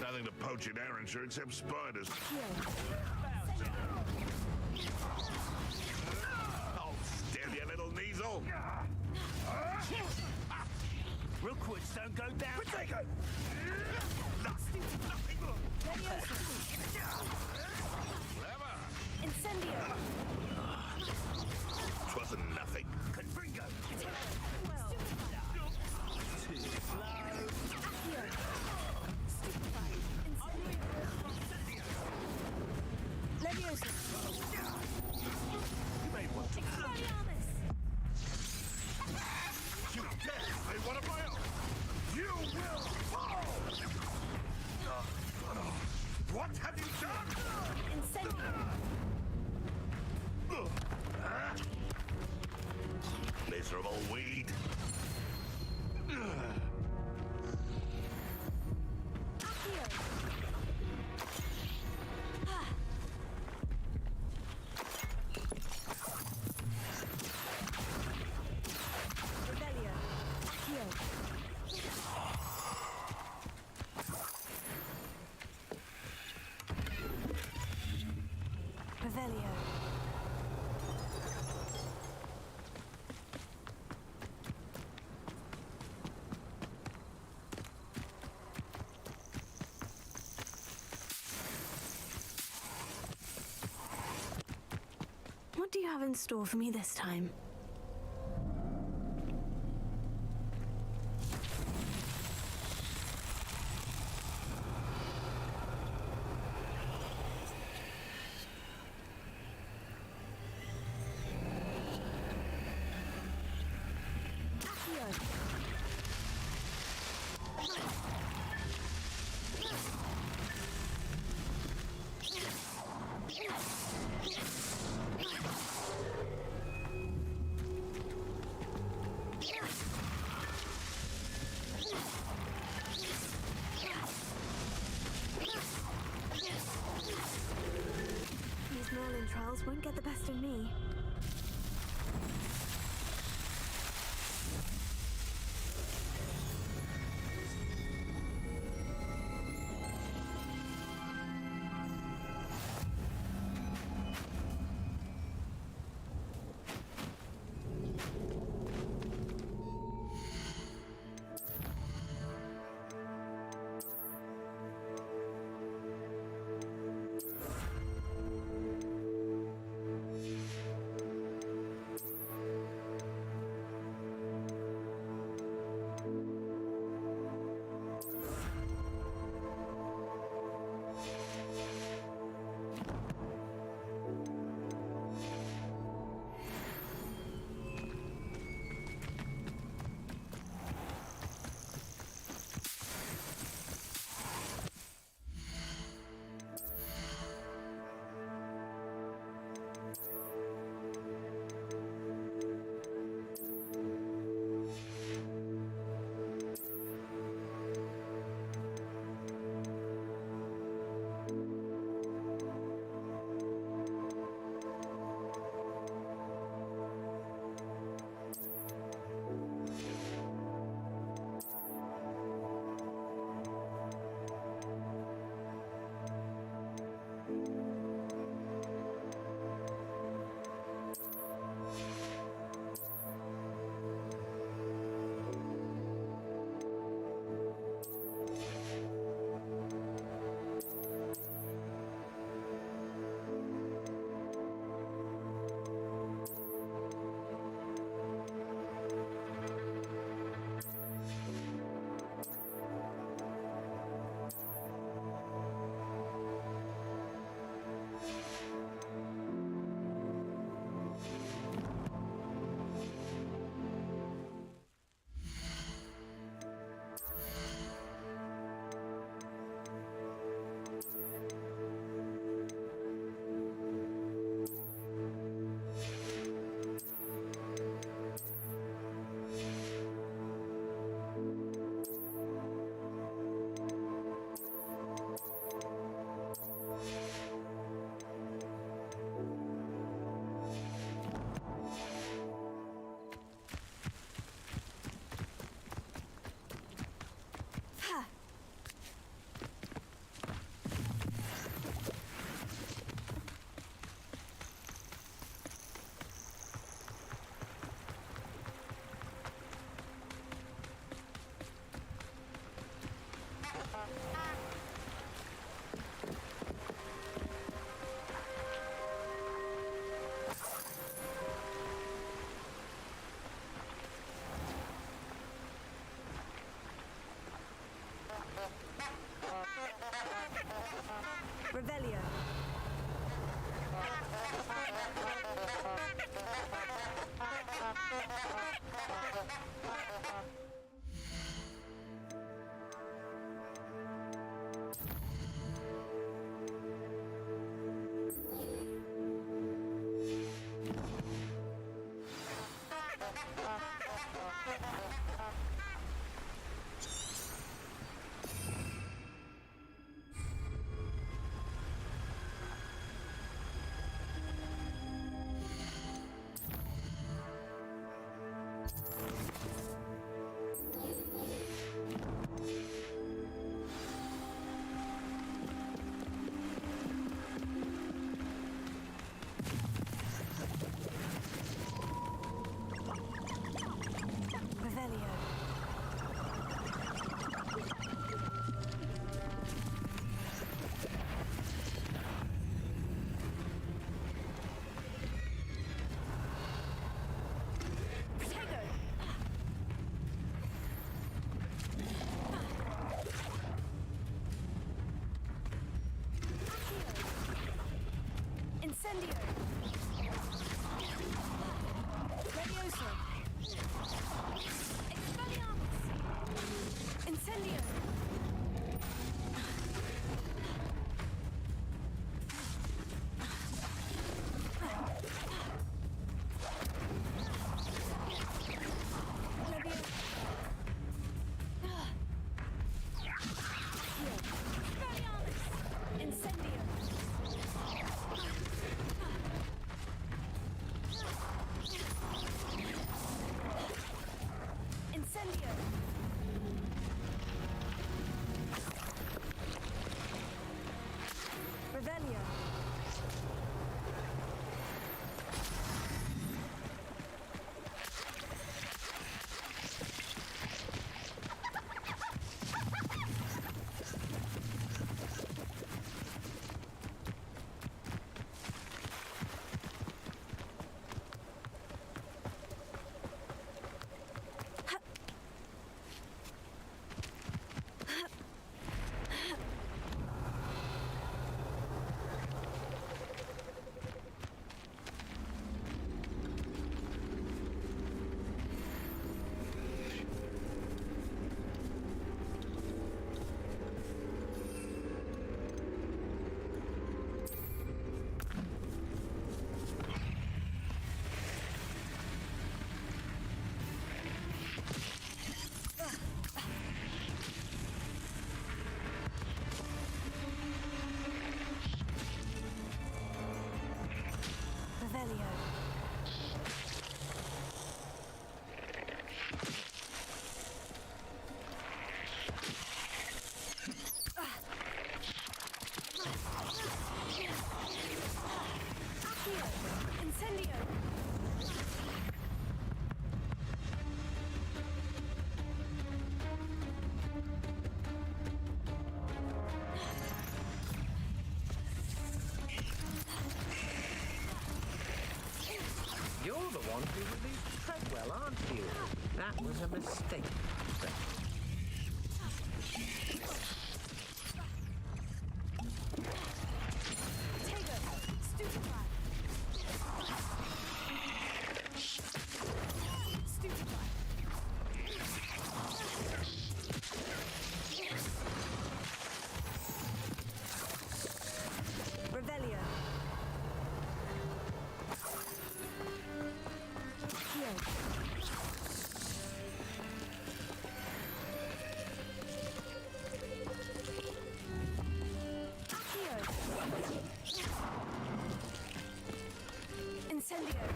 Nothing to poach in Arrowshire except spiders. Oh, still, you little Kneasel. Rookwoods don't go down. Potato! Incendio! Twasn't nothing. Confringo! Too slow. Leviosa! You made one. Expelliarmus! You dare play one of my own! You will fall! What have you done? Incendio! Miserable weed! Accio! Rebellion! Accio! Revelio. What do you have in store for me this time? well, aren't you? That was a mistake. Incendio!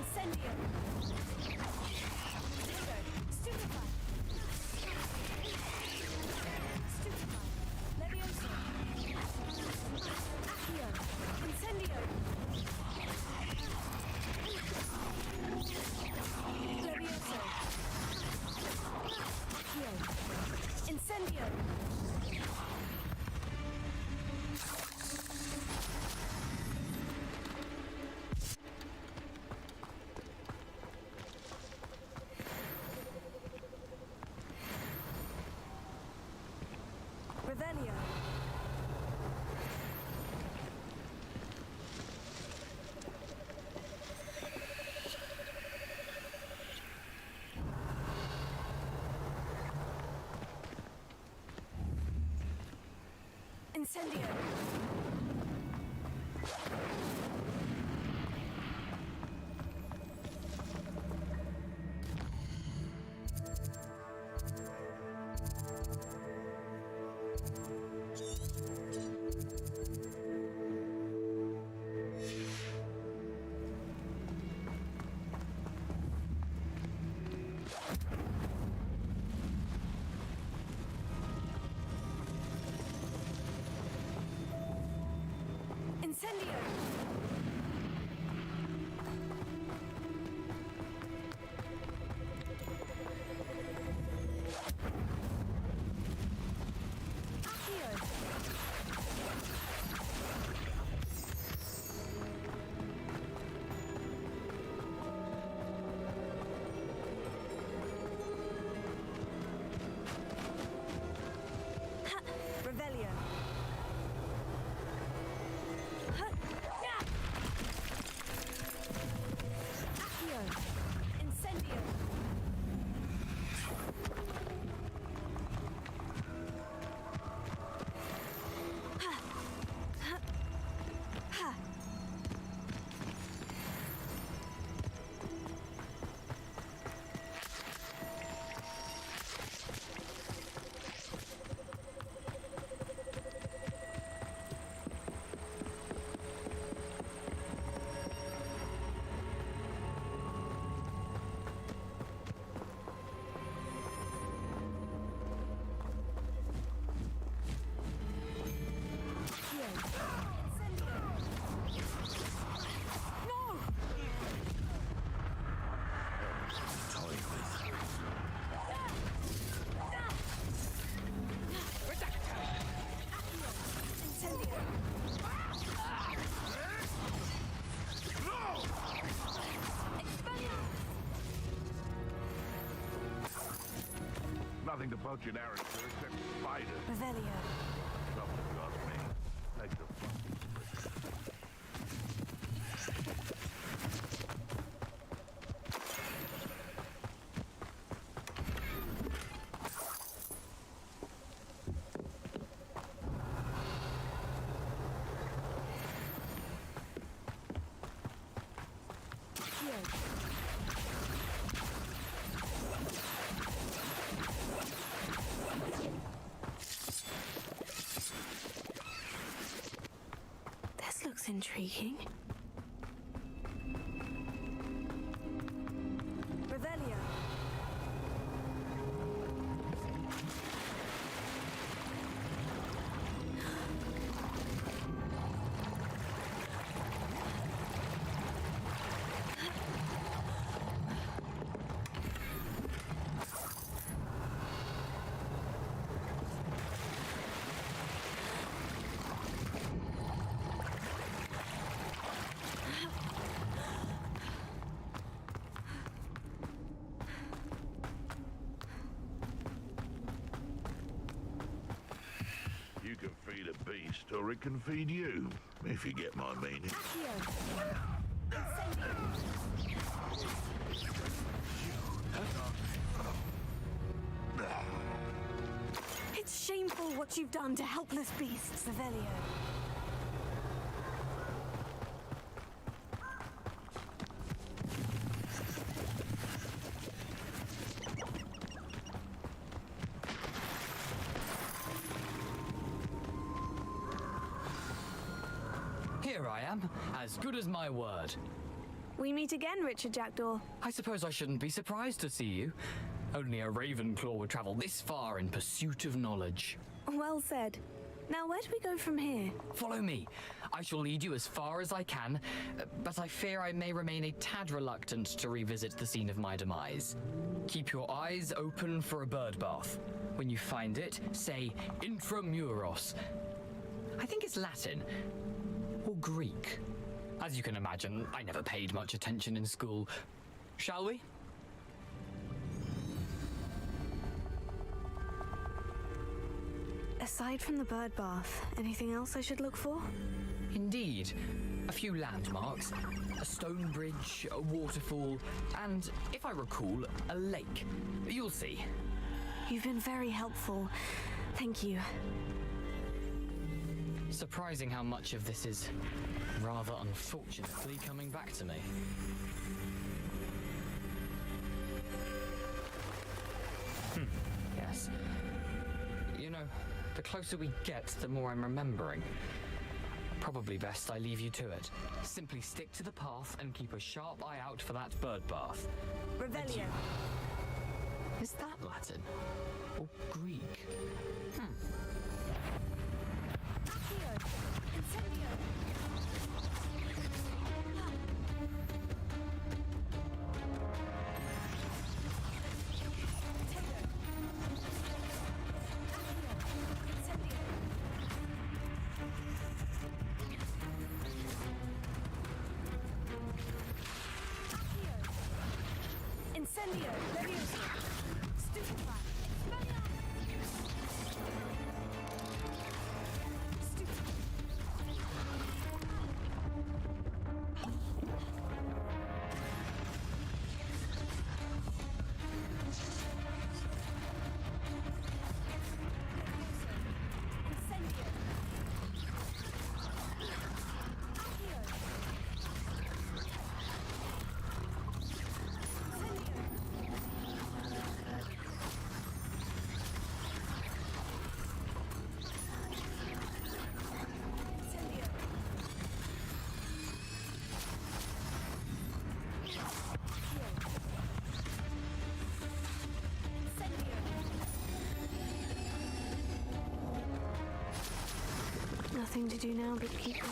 Incendio! Revelio. Incendio! Nothing to poach in arrows except spiders. Revelio. Trouble, if you ask me. Take the fun. This looks intriguing. Revelio. Or it can feed you, if you get my meaning. It's shameful what you've done to helpless beasts, Revelio. Here I am, as good as my word. We meet again, Richard Jackdaw. I suppose I shouldn't be surprised to see you. Only a Ravenclaw would travel this far in pursuit of knowledge. Well said. Now, where do we go from here? Follow me. I shall lead you as far as I can, but I fear I may remain a tad reluctant to revisit the scene of my demise. Keep your eyes open for a bird bath. When you find it, say Intramuros. I think it's Latin. Or Greek. As you can imagine, I never paid much attention in school. Shall we? Aside from the bird bath, anything else I should look for? Indeed. A few landmarks, a stone bridge, a waterfall, and, if I recall, a lake. You'll see. You've been very helpful. Thank you. Surprising how much of this is, rather unfortunately, coming back to me. Yes. You know, the closer we get, the more I'm remembering. Probably best I leave you to it. Simply stick to the path and keep a sharp eye out for that bird bath. Revelio. Is that Latin? Or Greek? Incendio, Leviosa, Stupefy, Nothing to do now but keep going.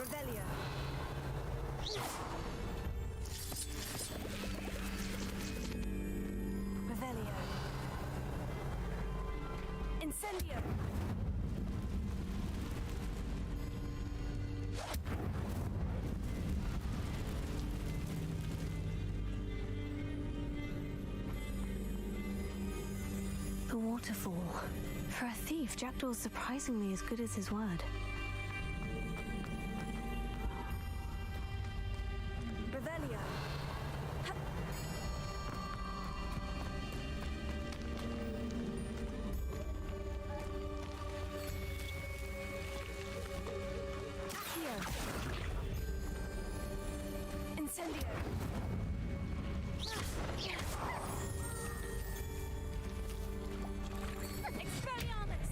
Revelio. Revelio. Incendio. The waterfall. For a thief, Jackdaw's surprisingly as good as his word. Revelio. Accio. Incendio. Expelliarmus.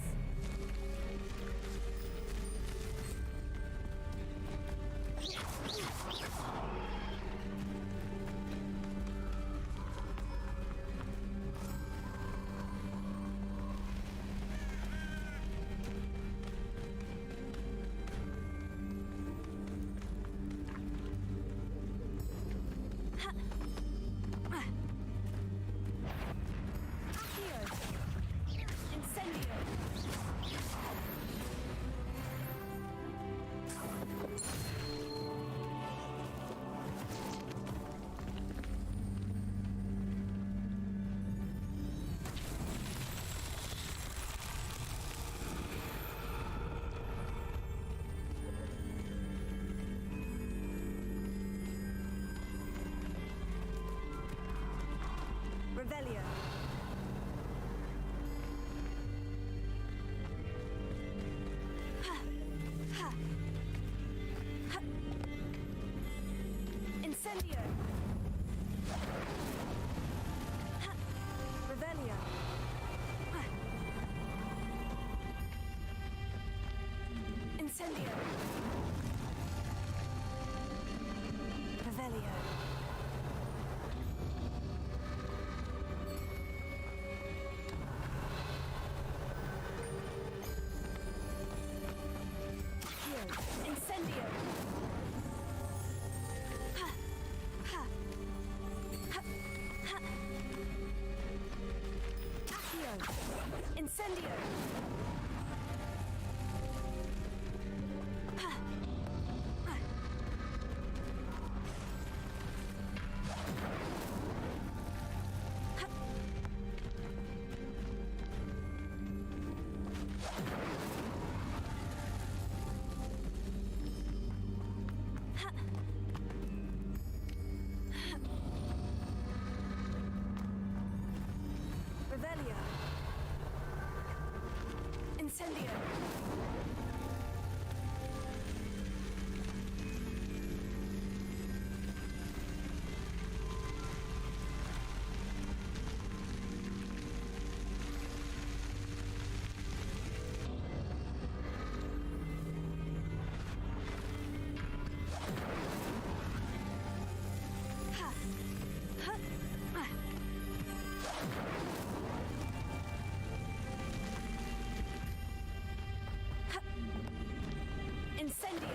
Incendio! Ha! Revelio! Ha! Incendio! Revelio! Incendio! Ha! Ha! Ha! Ha! Accio! Incendio! Ha! Ha! Ha! Revelio! Incendio! Ha! Ha! Ah! Ha! Incendio!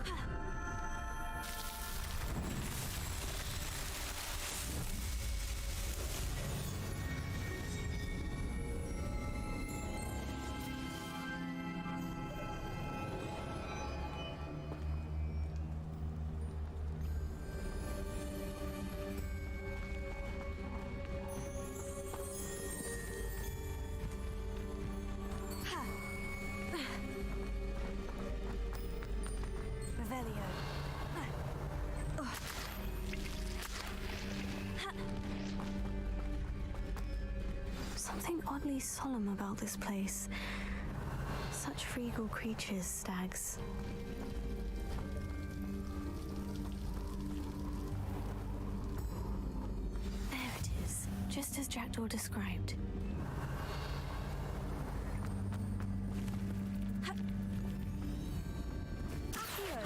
Ha! Ha! Revelio. Ha! Ha! Something oddly solemn about this place. Such regal creatures, stags. There it is, just as Jackdaw described. Ha! Accio!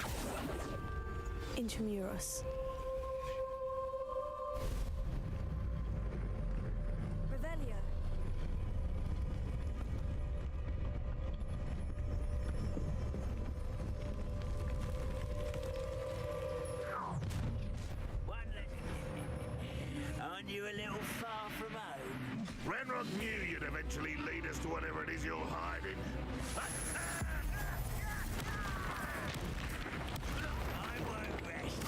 Intramuros. Revelio. Aren't you a little far from home? Renrock knew you'd eventually lead us to whatever it is you're hiding. I won't rest.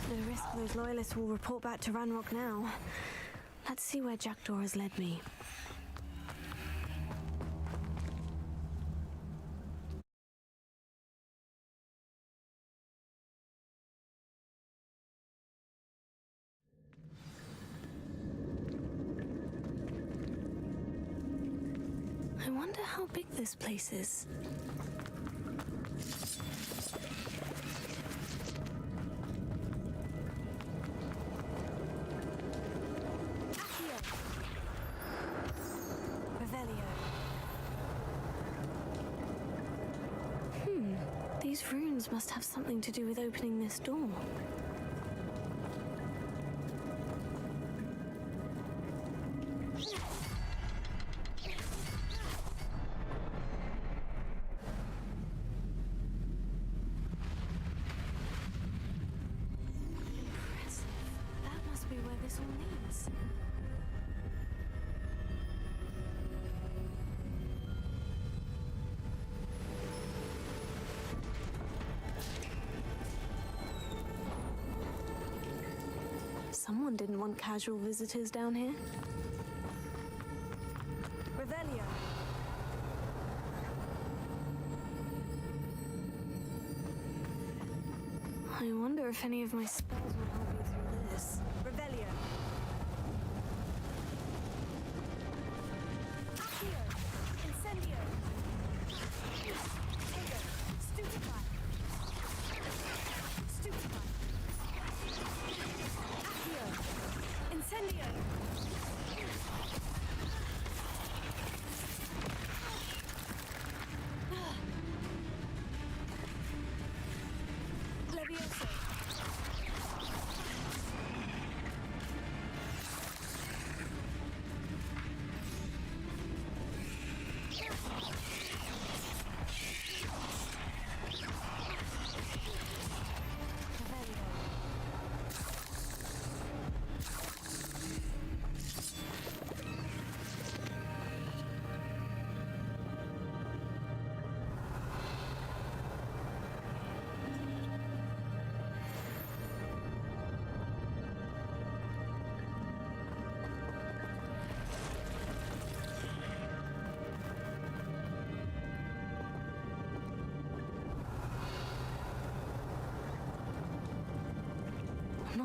No risk those loyalists will report back to Ranrock now. Let's see where Jackdaw has led me. I wonder how big this place is. These runes must have something to do with opening this door. Impressive. That must be where this all leads. Someone didn't want casual visitors down here. Revelio. I wonder if any of my spells will help you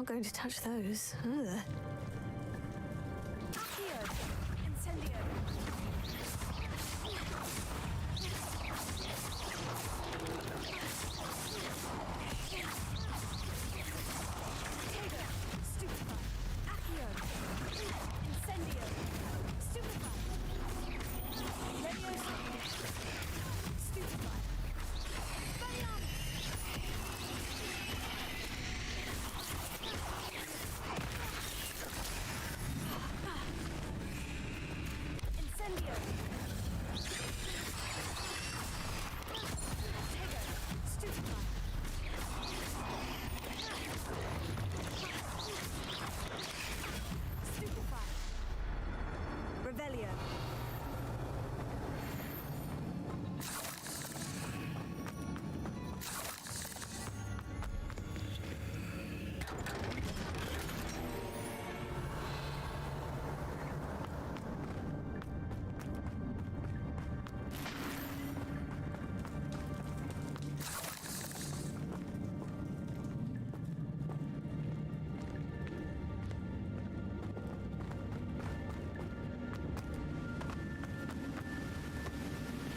not going to touch those. Ugh. Accio! Incendio! Stupefy! Accio! Incendio! Stupefy! Leviosa! Stupefy! Expelliarmus! Incendio! Tego! Stupefy! Stupefy! Revelio!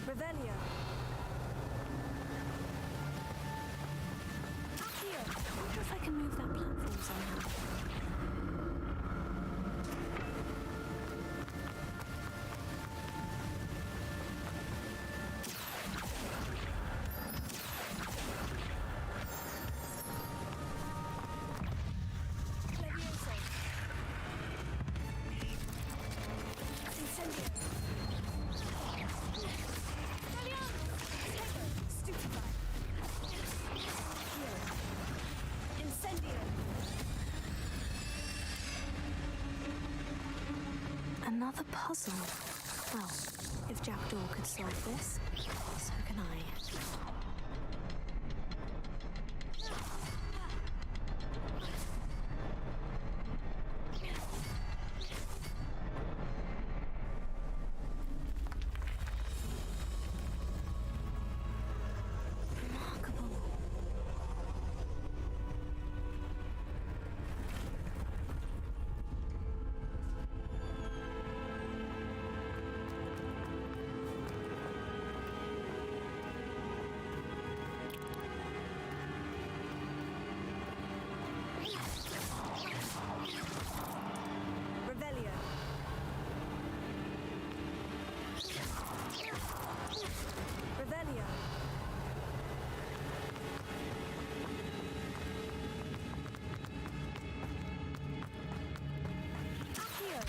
Revelio! Accio! I wonder if I can move that platform somehow. Leviosa! Incendio! Stupefy! Accio! Incendio! Another puzzle. Well, if Jackdaw could solve this, so can I. Revelio! Revelio! Accio!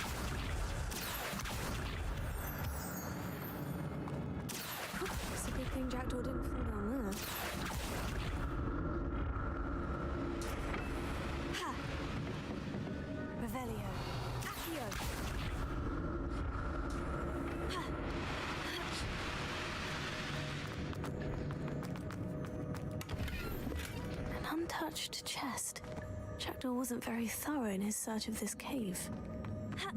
It's a good thing Jackdaw didn't fall down there. Ha! Revelio! Accio! Ha! An untouched chest. Jackdaw wasn't very thorough in his search of this cave. Ha!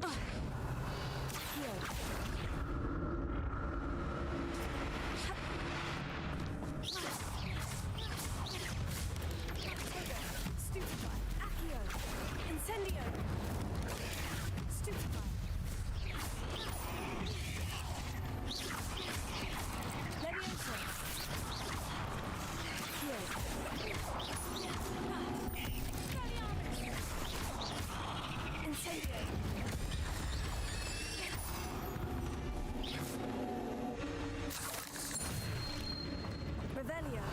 Accio! Stupefy! Accio! Incendio! Stupefy! Leviosa! Accio! Expelliarmus! Incendio! Revelio!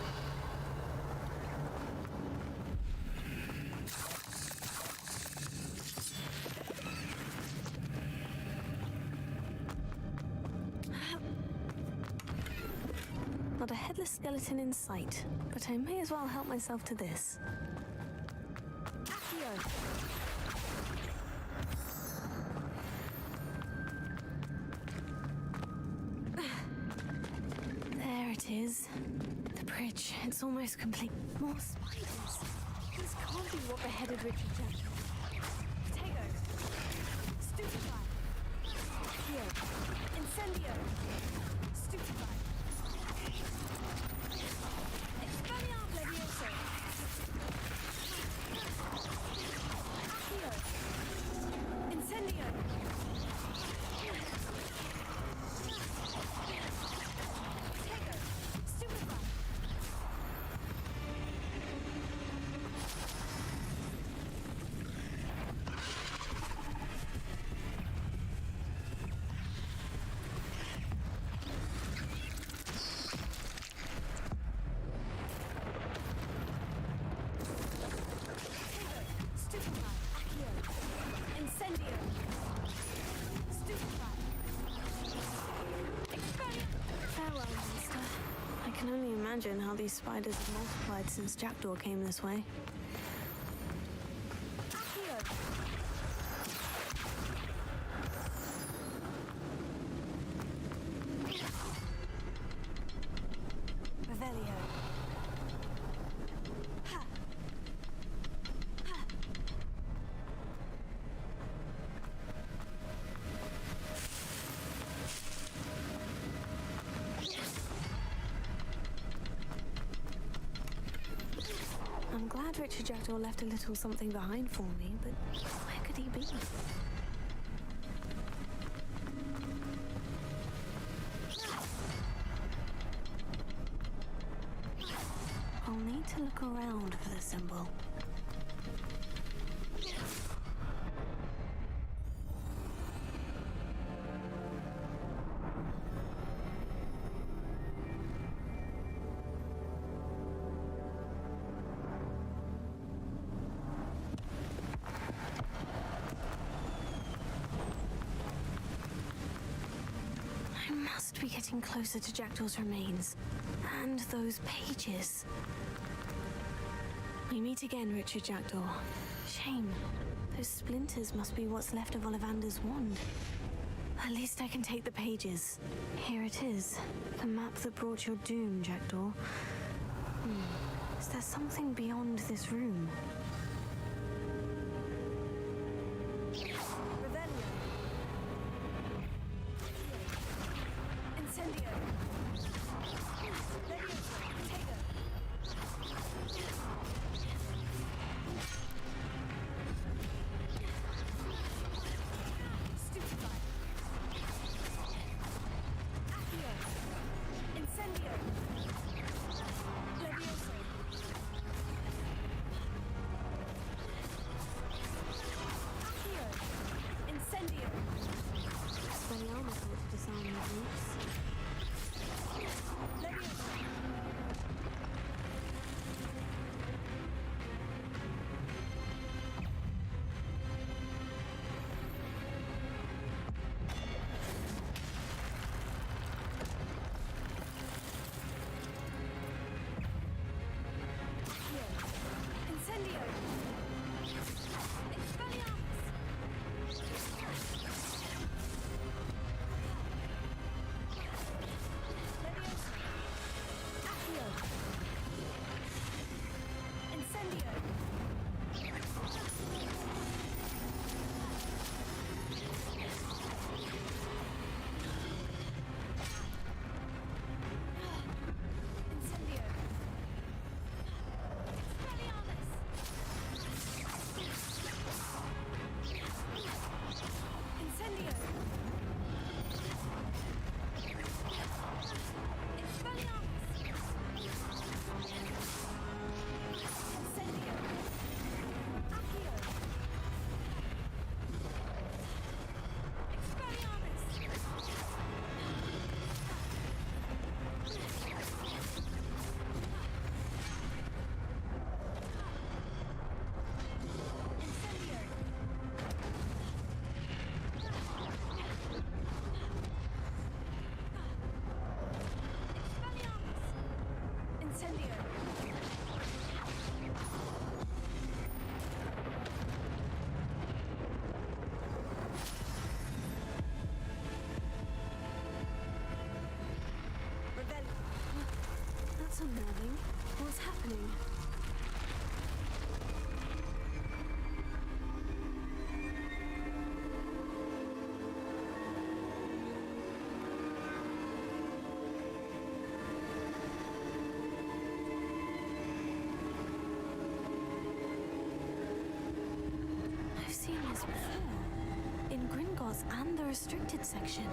Not a headless skeleton in sight, but I may as well help myself to this. Accio! There it is. The bridge. It's almost complete. More spiders. This can't be what beheaded Richard Jackdaw. Tego! Stupefy! Accio! Incendio! Stupefy! Expelliarmus! Leviosa! imagine how these spiders have multiplied since Jackdaw came this way. Revelio. I'm glad Richard Jackdaw left a little something behind for me, but where could he be? I'll need to look around for the symbol. I must be getting closer to Jackdaw's remains. And those pages. We meet again, Richard Jackdaw. Shame. Those splinters must be what's left of Ollivander's wand. At least I can take the pages. Here it is. The map that brought your doom, Jackdaw. Is there something beyond this room? That's unnerving. What's happening? I've seen this before. In Gringotts and the restricted section.